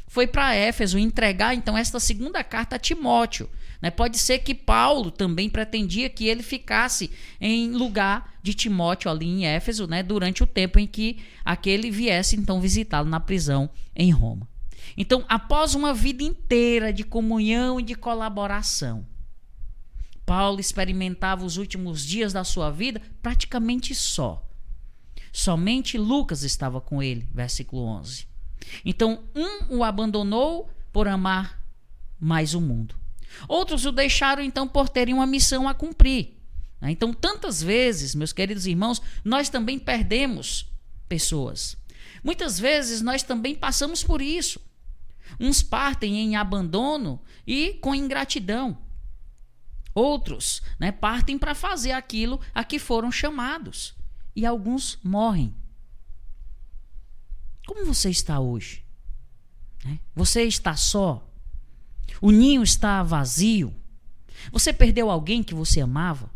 foi para Éfeso entregar então esta segunda carta a Timóteo. Né? Pode ser que Paulo também pretendia que ele ficasse em lugar de Timóteo ali em Éfeso, né, durante o tempo em que aquele viesse então visitá-lo na prisão em Roma. Então, após uma vida inteira de comunhão e de colaboração, Paulo experimentava os últimos dias da sua vida praticamente só, Somente Lucas estava com ele, versículo 11. Então, um o abandonou por amar mais o mundo. Outros o deixaram, então, por terem uma missão a cumprir. Então, tantas vezes, meus queridos irmãos, nós também perdemos pessoas. Muitas vezes, nós também passamos por isso. Uns partem em abandono e com ingratidão. Outros, partem para fazer aquilo a que foram chamados. E alguns morrem. Como você está hoje? Você está só? O ninho está vazio? Você perdeu alguém que você amava?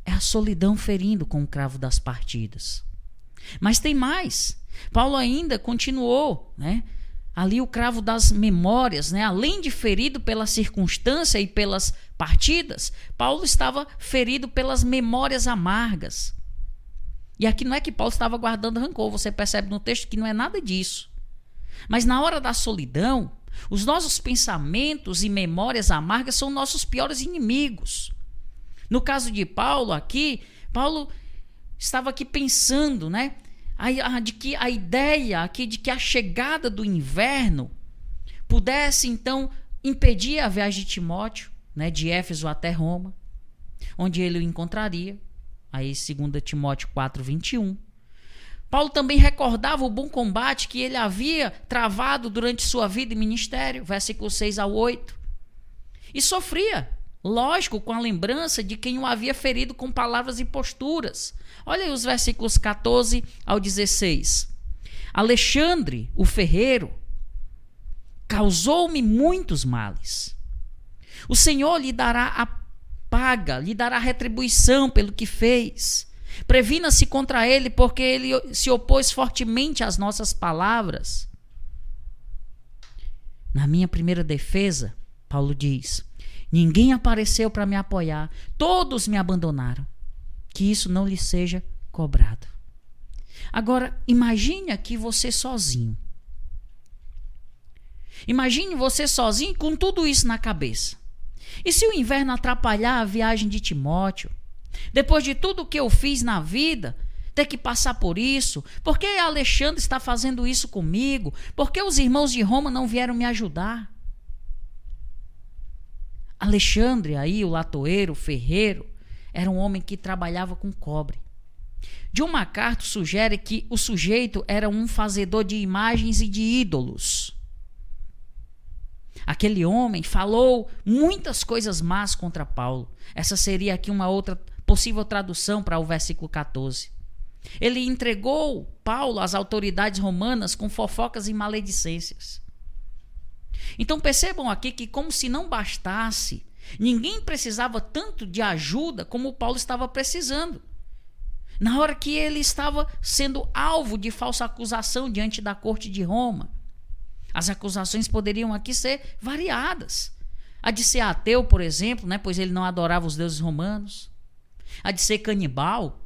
É a solidão ferindo com o cravo das partidas. Mas tem mais. Paulo ainda continuou, ali o cravo das memórias, além de ferido pela circunstância e pelas partidas, Paulo estava ferido pelas memórias amargas. E aqui não é que Paulo estava guardando rancor, você percebe no texto que não é nada disso. Mas na hora da solidão, os nossos pensamentos e memórias amargas são nossos piores inimigos. No caso de Paulo aqui, Paulo estava aqui pensando, de que a ideia aqui de que a chegada do inverno pudesse então impedir a viagem de Timóteo, de Éfeso até Roma, onde ele o encontraria, aí 2 Timóteo 4:21. Paulo também recordava o bom combate que ele havia travado durante sua vida e ministério, versículos 6 ao 8. E sofria, lógico, com a lembrança de quem o havia ferido com palavras e posturas. Olha aí os versículos 14 ao 16. Alexandre, o ferreiro, causou-me muitos males. O Senhor lhe dará a paga, lhe dará retribuição pelo que fez. Previna-se contra ele, porque ele se opôs fortemente às nossas palavras. Na minha primeira defesa, Paulo diz, ninguém apareceu para me apoiar, todos me abandonaram. Que isso não lhe seja cobrado. Agora, imagine aqui você sozinho. Imagine você sozinho com tudo isso na cabeça. E se o inverno atrapalhar a viagem de Timóteo? Depois de tudo que eu fiz na vida, ter que passar por isso? Por que Alexandre está fazendo isso comigo? Por que os irmãos de Roma não vieram me ajudar? Alexandre, aí, o latoeiro, o ferreiro, era um homem que trabalhava com cobre. John MacArthur sugere que o sujeito era um fazedor de imagens e de ídolos. Aquele homem falou muitas coisas más contra Paulo. Essa seria aqui uma outra possível tradução para o versículo 14. Ele entregou Paulo às autoridades romanas com fofocas e maledicências. Então percebam aqui que, como se não bastasse, ninguém precisava tanto de ajuda como Paulo estava precisando. Na hora que ele estava sendo alvo de falsa acusação diante da corte de Roma. As acusações poderiam aqui ser variadas. A de ser ateu, por exemplo, pois ele não adorava os deuses romanos. A de ser canibal,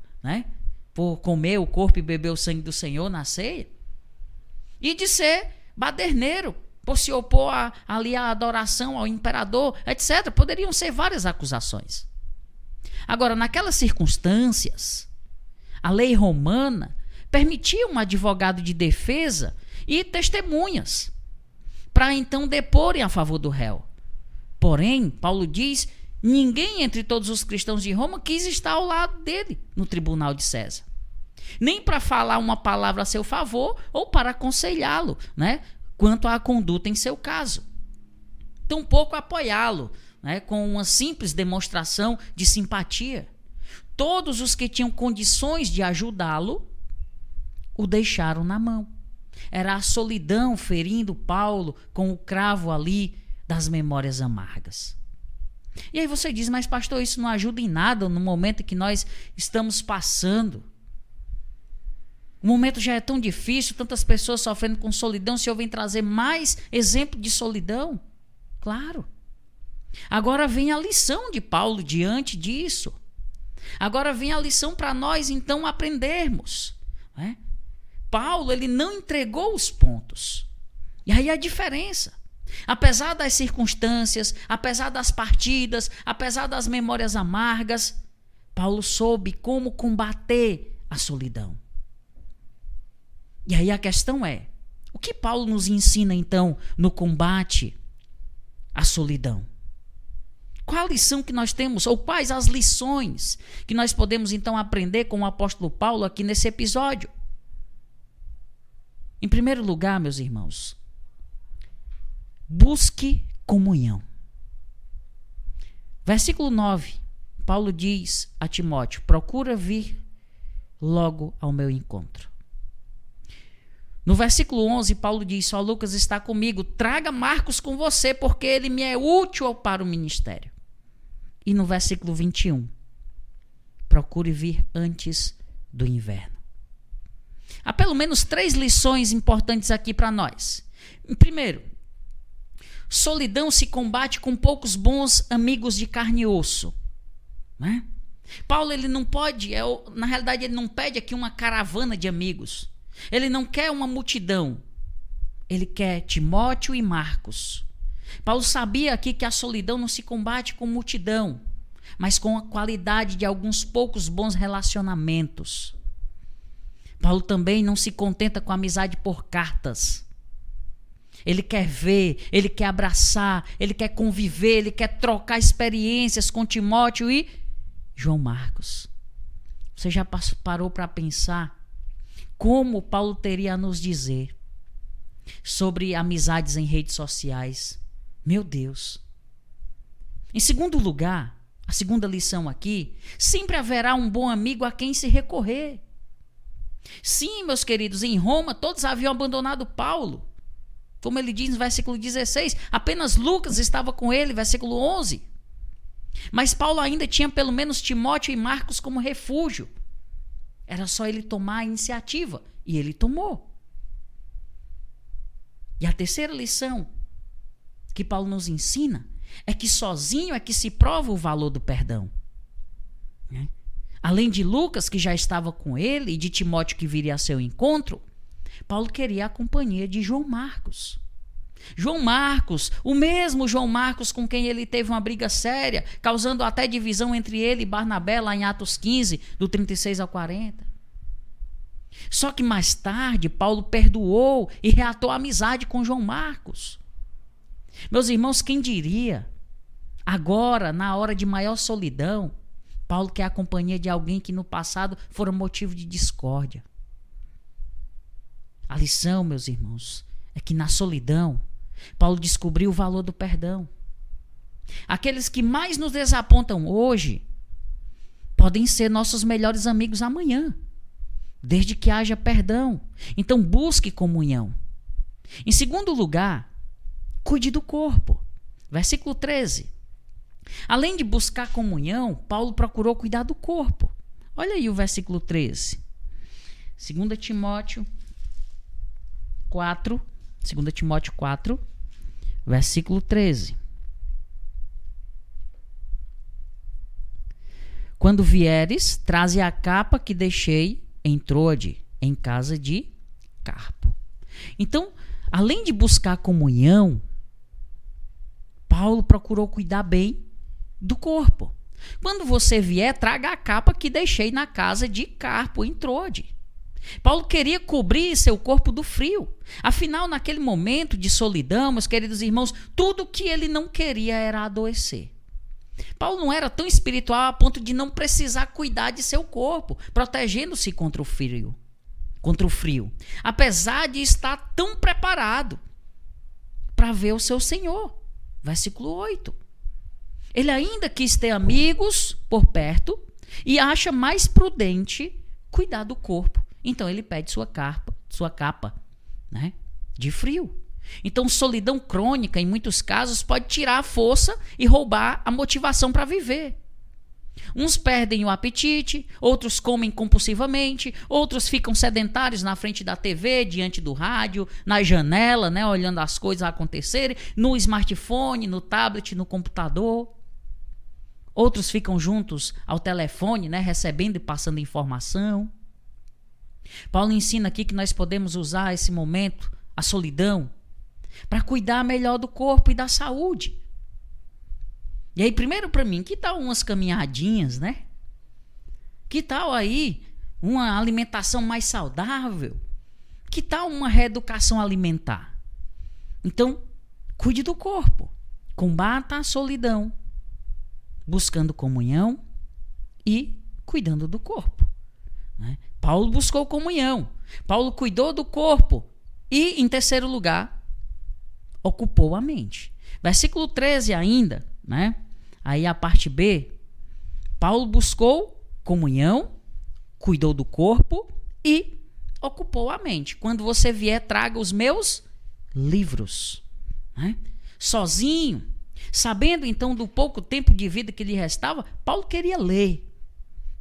por comer o corpo e beber o sangue do Senhor na ceia. E de ser baderneiro, por se opor ali à adoração ao imperador, etc. Poderiam ser várias acusações. Agora, naquelas circunstâncias, a lei romana permitia um advogado de defesa e testemunhas para então deporem a favor do réu. Porém, Paulo diz, ninguém entre todos os cristãos de Roma quis estar ao lado dele no tribunal de César. Nem para falar uma palavra a seu favor ou para aconselhá-lo, quanto à conduta em seu caso. Tampouco apoiá-lo, com uma simples demonstração de simpatia. Todos os que tinham condições de ajudá-lo o deixaram na mão. Era a solidão ferindo Paulo com o cravo ali das memórias amargas. E aí você diz, mas pastor, isso não ajuda em nada no momento que nós estamos passando. O momento já é tão difícil, tantas pessoas sofrendo com solidão, o Senhor vem trazer mais exemplo de solidão? Claro. Agora vem a lição de Paulo diante disso. Agora vem a lição para nós então aprendermos. Paulo, ele não entregou os pontos. E aí a diferença. Apesar das circunstâncias, apesar das partidas, apesar das memórias amargas, Paulo soube como combater a solidão. E aí a questão é, o que Paulo nos ensina então no combate à solidão? Qual a lição que nós temos, ou quais as lições que nós podemos então aprender com o apóstolo Paulo aqui nesse episódio? Em primeiro lugar, meus irmãos, busque comunhão. Versículo 9, Paulo diz a Timóteo: procura vir logo ao meu encontro. No versículo 11, Paulo diz: ó, Lucas está comigo, traga Marcos com você, porque ele me é útil para o ministério. E no versículo 21, procure vir antes do inverno. Há pelo menos 3 lições importantes aqui para nós. Primeiro, solidão se combate com poucos bons amigos de carne e osso. Né? Paulo, ele não pode, na realidade ele não pede aqui uma caravana de amigos. Ele não quer uma multidão. Ele quer Timóteo e Marcos. Paulo sabia aqui que a solidão não se combate com multidão, mas com a qualidade de alguns poucos bons relacionamentos. Paulo também não se contenta com a amizade por cartas. Ele quer ver, ele quer abraçar, ele quer conviver, ele quer trocar experiências com Timóteo e João Marcos. Você já parou para pensar como Paulo teria a nos dizer sobre amizades em redes sociais? Meu Deus. Em segundo lugar, a segunda lição aqui, sempre haverá um bom amigo a quem se recorrer. Sim, meus queridos, em Roma todos haviam abandonado Paulo. Como ele diz no versículo 16, apenas Lucas estava com ele, versículo 11. Mas Paulo ainda tinha pelo menos Timóteo e Marcos como refúgio. Era só ele tomar a iniciativa, e ele tomou. E a terceira lição que Paulo nos ensina é que sozinho é que se prova o valor do perdão. Além de Lucas, que já estava com ele, e de Timóteo, que viria a seu encontro, Paulo queria a companhia de João Marcos. João Marcos, o mesmo João Marcos com quem ele teve uma briga séria, causando até divisão entre ele e Barnabé, lá em Atos 15, do 36 ao 40. Só que mais tarde, Paulo perdoou e reatou a amizade com João Marcos. Meus irmãos, quem diria? Agora, na hora de maior solidão, Paulo quer a companhia de alguém que no passado fora motivo de discórdia. A lição, meus irmãos, é que na solidão, Paulo descobriu o valor do perdão. Aqueles que mais nos desapontam hoje podem ser nossos melhores amigos amanhã, desde que haja perdão. Então busque comunhão. Em segundo lugar, cuide do corpo. Versículo 13. Além de buscar comunhão, Paulo procurou cuidar do corpo. Olha aí o versículo 13. 2 Timóteo 4, versículo 13. Quando vieres, traze a capa que deixei em Troade, em casa de Carpo. Então, além de buscar comunhão, Paulo procurou cuidar bem do corpo. Quando você vier, traga a capa que deixei na casa de Carpo, em Troade. Paulo queria cobrir seu corpo do frio. Afinal, naquele momento de solidão, meus queridos irmãos, tudo que ele não queria era adoecer. Paulo não era tão espiritual a ponto de não precisar cuidar de seu corpo, protegendo-se contra o frio. Apesar de estar tão preparado para ver o seu Senhor. Versículo 8. Ele ainda quis ter amigos por perto e acha mais prudente cuidar do corpo. Então ele pede sua capa, né, de frio. Então solidão crônica, em muitos casos, pode tirar a força e roubar a motivação para viver. Uns perdem o apetite, outros comem compulsivamente, outros ficam sedentários na frente da TV, diante do rádio, na janela, né, olhando as coisas acontecerem, no smartphone, no tablet, no computador. Outros ficam juntos ao telefone, né, recebendo e passando informação. Paulo ensina aqui que nós podemos usar esse momento, a solidão, para cuidar melhor do corpo e da saúde. E aí, primeiro para mim, que tal umas caminhadinhas, né? Que tal aí uma alimentação mais saudável? Que tal uma reeducação alimentar? Então, cuide do corpo, combata a solidão, buscando comunhão e cuidando do corpo. Né? Paulo buscou comunhão, Paulo cuidou do corpo e, em terceiro lugar, ocupou a mente. Versículo 13 ainda, né? Aí a parte B, Paulo buscou comunhão, cuidou do corpo e ocupou a mente. Quando você vier, traga os meus livros. Né? Sozinho, sabendo então do pouco tempo de vida que lhe restava, Paulo queria ler.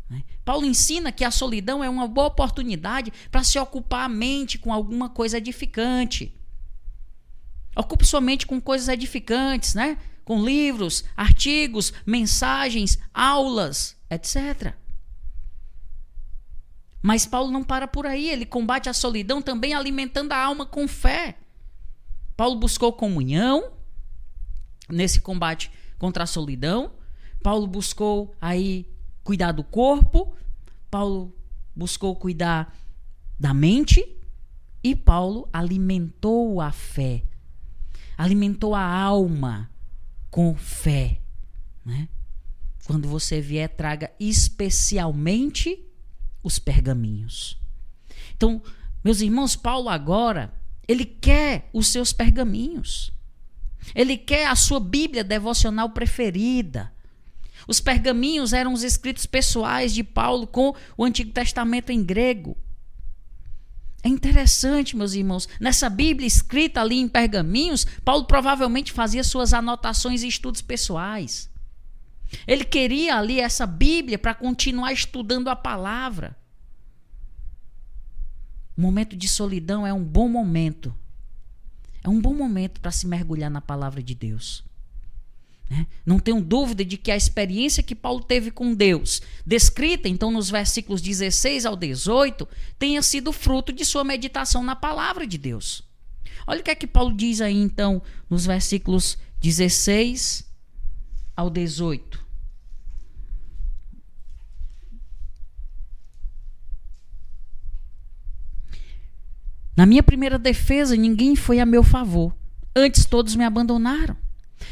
Né? Paulo ensina que a solidão é uma boa oportunidade para se ocupar a mente com alguma coisa edificante. Ocupe sua mente com coisas edificantes, né? Com livros, artigos, mensagens, aulas, etc. Mas Paulo não para por aí, ele combate a solidão também alimentando a alma com fé. Paulo buscou comunhão nesse combate contra a solidão. Paulo buscou aí cuidar do corpo. Paulo buscou cuidar da mente. E Paulo alimentou a fé. Alimentou a alma com fé. Né? Quando você vier, traga especialmente os pergaminhos. Então, meus irmãos, Paulo agora, ele quer os seus pergaminhos. Ele quer a sua Bíblia devocional preferida. Os pergaminhos eram os escritos pessoais de Paulo com o Antigo Testamento em grego. É interessante, meus irmãos, nessa Bíblia escrita ali em pergaminhos, Paulo provavelmente fazia suas anotações e estudos pessoais. Ele queria ali essa Bíblia para continuar estudando a palavra. O momento de solidão é um bom momento. É um bom momento para se mergulhar na palavra de Deus. Né? Não tenho dúvida de que a experiência que Paulo teve com Deus, descrita então nos versículos 16 ao 18, tenha sido fruto de sua meditação na palavra de Deus. Olha o que é que Paulo diz aí então nos versículos 16 ao 18. Na minha primeira defesa, ninguém foi a meu favor. Antes todos me abandonaram.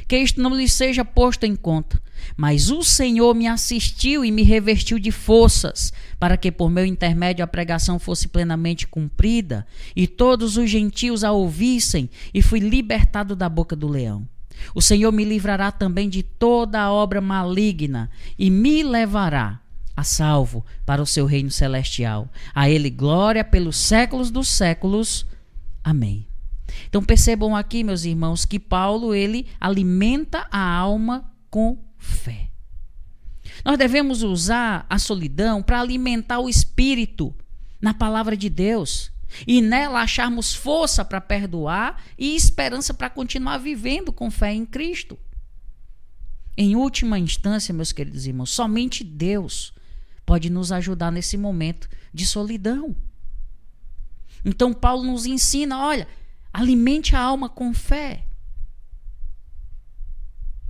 Que isto não lhes seja posto em conta. Mas o Senhor me assistiu e me revestiu de forças, para que por meu intermédio a pregação fosse plenamente cumprida, e todos os gentios a ouvissem, e fui libertado da boca do leão. O Senhor me livrará também de toda a obra maligna, e me levará a salvo para o seu reino celestial. A ele glória pelos séculos dos séculos. Amém. Então percebam aqui, meus irmãos, que Paulo, ele alimenta a alma com fé. Nós devemos usar a solidão para alimentar o espírito na palavra de Deus e nela acharmos força para perdoar e esperança para continuar vivendo com fé em Cristo. Em última instância, meus queridos irmãos, somente Deus pode nos ajudar nesse momento de solidão. Então Paulo nos ensina, olha, alimente a alma com fé.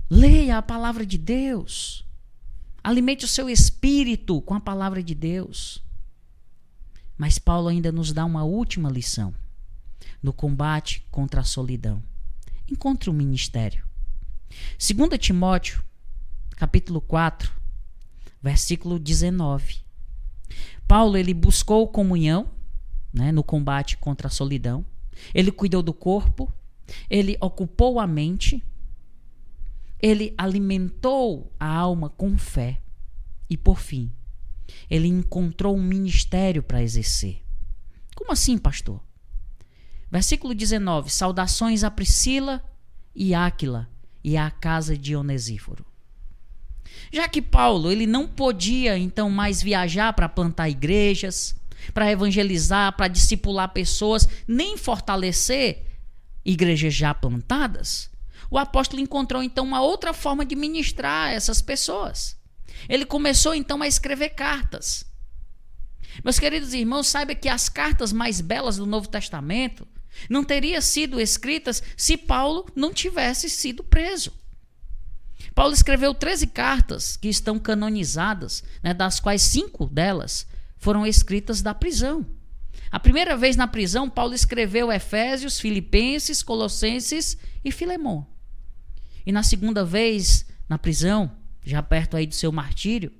Leia a palavra de Deus. Alimente o seu espírito com a palavra de Deus. Mas Paulo ainda nos dá uma última lição no combate contra a solidão. Encontre um ministério. 2 Timóteo, capítulo 4, versículo 19. Paulo, ele buscou comunhão, né, no combate contra a solidão. Ele cuidou do corpo, ele ocupou a mente, ele alimentou a alma com fé e, por fim, ele encontrou um ministério para exercer. Como assim, pastor? Versículo 19. Saudações a Priscila e Áquila e à casa de Onesíforo. Já que Paulo, ele não podia então mais viajar para plantar igrejas, para evangelizar, para discipular pessoas, nem fortalecer igrejas já plantadas, o apóstolo encontrou então uma outra forma de ministrar a essas pessoas. Ele começou então a escrever cartas. Meus queridos irmãos, saiba que as cartas mais belas do Novo Testamento não teriam sido escritas se Paulo não tivesse sido preso. Paulo escreveu 13 cartas que estão canonizadas, né, das quais 5 delas foram escritas da prisão. A primeira vez na prisão, Paulo escreveu Efésios, Filipenses, Colossenses e Filemon. E na segunda vez na prisão, já perto aí do seu martírio,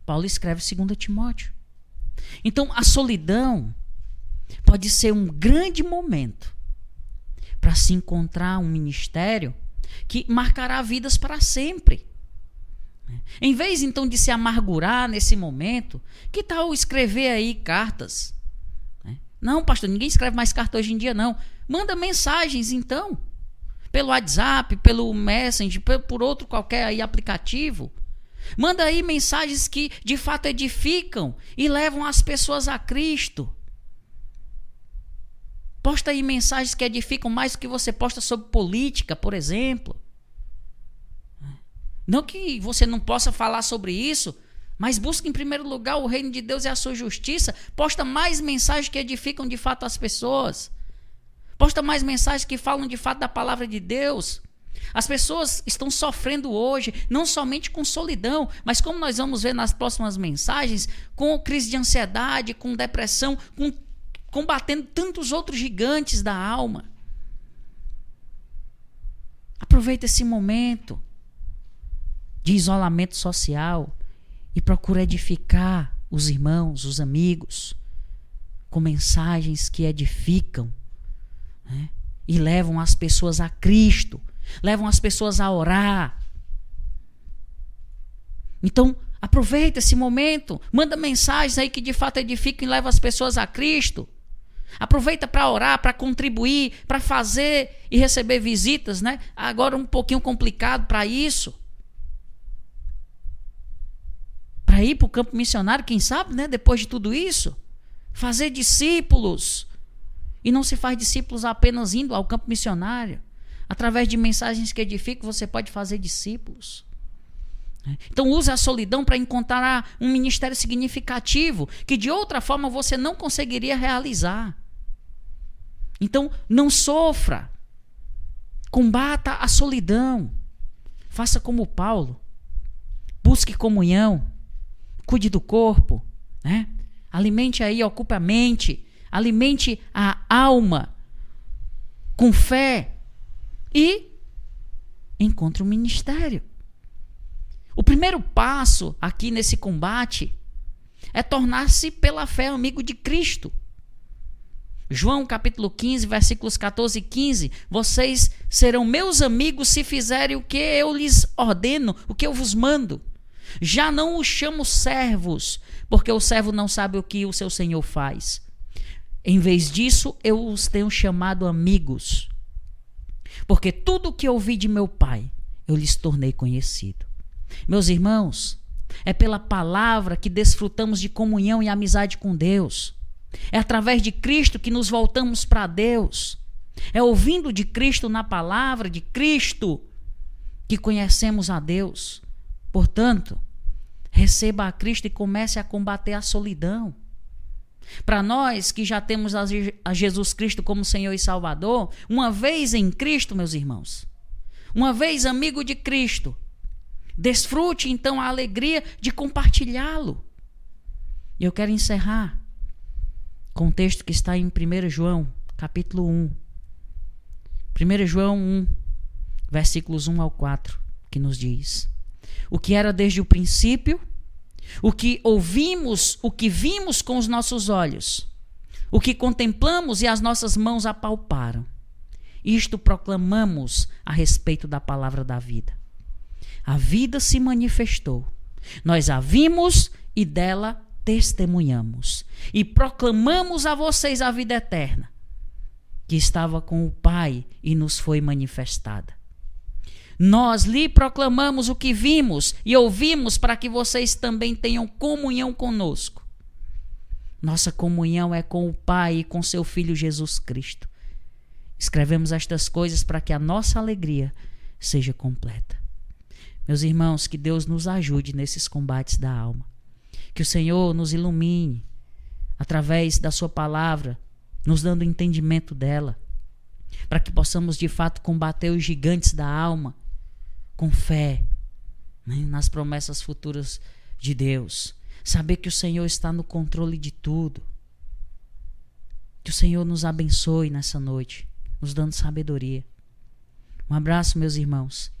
Paulo escreve 2 Timóteo. Então, a solidão pode ser um grande momento para se encontrar um ministério que marcará vidas para sempre. Em vez, então, de se amargurar nesse momento, que tal escrever aí cartas? Não, pastor, ninguém escreve mais carta hoje em dia, não. Manda mensagens, então. Pelo WhatsApp, pelo Messenger, por outro qualquer aí aplicativo. Manda aí mensagens que de fato edificam e levam as pessoas a Cristo. Posta aí mensagens que edificam mais do que você posta sobre política, por exemplo. Não que você não possa falar sobre isso, mas busca em primeiro lugar o reino de Deus e a sua justiça. Posta mais mensagens que edificam de fato as pessoas. Posta mais mensagens que falam de fato da palavra de Deus. As pessoas estão sofrendo hoje, não somente com solidão, mas como nós vamos ver nas próximas mensagens, com crise de ansiedade, com depressão, combatendo tantos outros gigantes da alma. Aproveita esse momento de isolamento social e procura edificar os irmãos, os amigos, com mensagens que edificam, né? E levam as pessoas a Cristo, levam as pessoas a orar. Então, aproveita esse momento, manda mensagens aí que de fato edificam e levam as pessoas a Cristo. Aproveita para orar, para contribuir, para fazer e receber visitas, né? Agora um pouquinho complicado para isso. Para ir para o campo missionário, quem sabe, né? Depois de tudo isso, fazer discípulos. E não se faz discípulos apenas indo ao campo missionário. Através de mensagens que edificam, você pode fazer discípulos. Então use a solidão para encontrar um ministério significativo que de outra forma você não conseguiria realizar. Então não sofra. Combata a solidão. Faça como Paulo. Busque comunhão. Cuide do corpo, né? Alimente aí, ocupe a mente. Alimente a alma com fé. E encontre um ministério. O primeiro passo aqui nesse combate é tornar-se pela fé amigo de Cristo. João capítulo 15, versículos 14 e 15. Vocês serão meus amigos se fizerem o que eu lhes ordeno, o que eu vos mando. Já não os chamo servos, porque o servo não sabe o que o seu senhor faz. Em vez disso, eu os tenho chamado amigos. Porque tudo o que ouvi de meu Pai, eu lhes tornei conhecido. Meus irmãos, é pela palavra que desfrutamos de comunhão e amizade com Deus. É através de Cristo que nos voltamos para Deus. É ouvindo de Cristo na palavra de Cristo que conhecemos a Deus. Portanto, receba a Cristo e comece a combater a solidão. Para nós que já temos a Jesus Cristo como Senhor e Salvador, uma vez em Cristo, meus irmãos, uma vez amigo de Cristo, desfrute então a alegria de compartilhá-lo. E eu quero encerrar com o texto que está em 1 João, capítulo 1. 1 João 1, versículos 1 ao 4, que nos diz: o que era desde o princípio, o que ouvimos, o que vimos com os nossos olhos, o que contemplamos e as nossas mãos apalparam. Isto proclamamos a respeito da palavra da vida. A vida se manifestou. Nós a vimos e dela testemunhamos. E proclamamos a vocês a vida eterna, que estava com o Pai e nos foi manifestada. Nós lhe proclamamos o que vimos e ouvimos para que vocês também tenham comunhão conosco. Nossa comunhão é com o Pai e com seu Filho Jesus Cristo. Escrevemos estas coisas para que a nossa alegria seja completa. Meus irmãos, que Deus nos ajude nesses combates da alma. Que o Senhor nos ilumine através da sua palavra, nos dando entendimento dela, para que possamos de fato combater os gigantes da alma com fé, né, nas promessas futuras de Deus. Saber que o Senhor está no controle de tudo. Que o Senhor nos abençoe nessa noite, nos dando sabedoria. Um abraço, meus irmãos.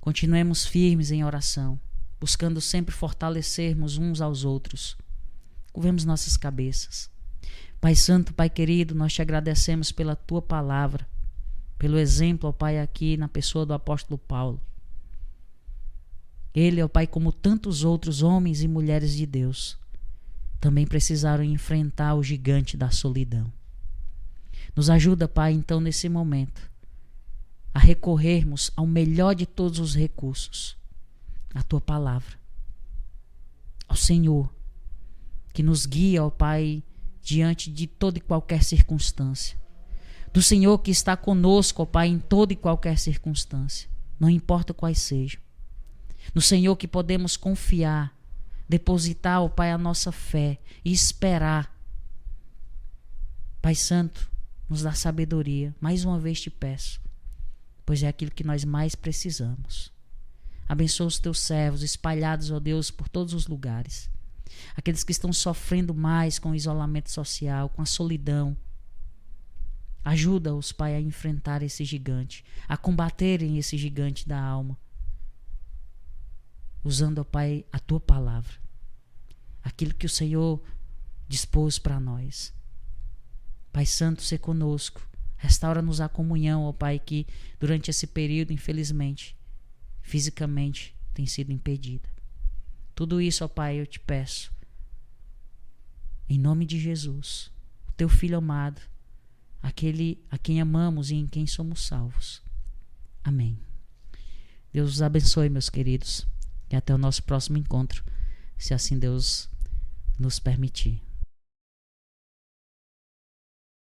Continuemos firmes em oração, buscando sempre fortalecermos uns aos outros. Curvemos nossas cabeças. Pai Santo, Pai querido, nós te agradecemos pela tua palavra, pelo exemplo, ó Pai, aqui na pessoa do apóstolo Paulo. Ele, ó Pai, como tantos outros homens e mulheres de Deus, também precisaram enfrentar o gigante da solidão. Nos ajuda, Pai, então, nesse momento, a recorrermos ao melhor de todos os recursos, a tua palavra, ao Senhor, que nos guia, ó Pai, diante de toda e qualquer circunstância. Do Senhor que está conosco, ó Pai, em toda e qualquer circunstância, não importa quais sejam. No Senhor que podemos confiar, depositar, ó Pai, a nossa fé e esperar. Pai Santo, nos dá sabedoria. Mais uma vez te peço, pois é aquilo que nós mais precisamos. Abençoa os teus servos espalhados, ó Deus, por todos os lugares. Aqueles que estão sofrendo mais com o isolamento social, com a solidão. Ajuda-os, Pai, a enfrentar esse gigante, a combaterem esse gigante da alma. Usando, ó Pai, a tua palavra. Aquilo que o Senhor dispôs para nós. Pai Santo, se conosco. Restaura-nos a comunhão, ó Pai, que durante esse período, infelizmente, fisicamente tem sido impedida. Tudo isso, ó Pai, eu te peço. Em nome de Jesus, o teu Filho amado, aquele a quem amamos e em quem somos salvos. Amém. Deus os abençoe, meus queridos. E até o nosso próximo encontro, se assim Deus nos permitir.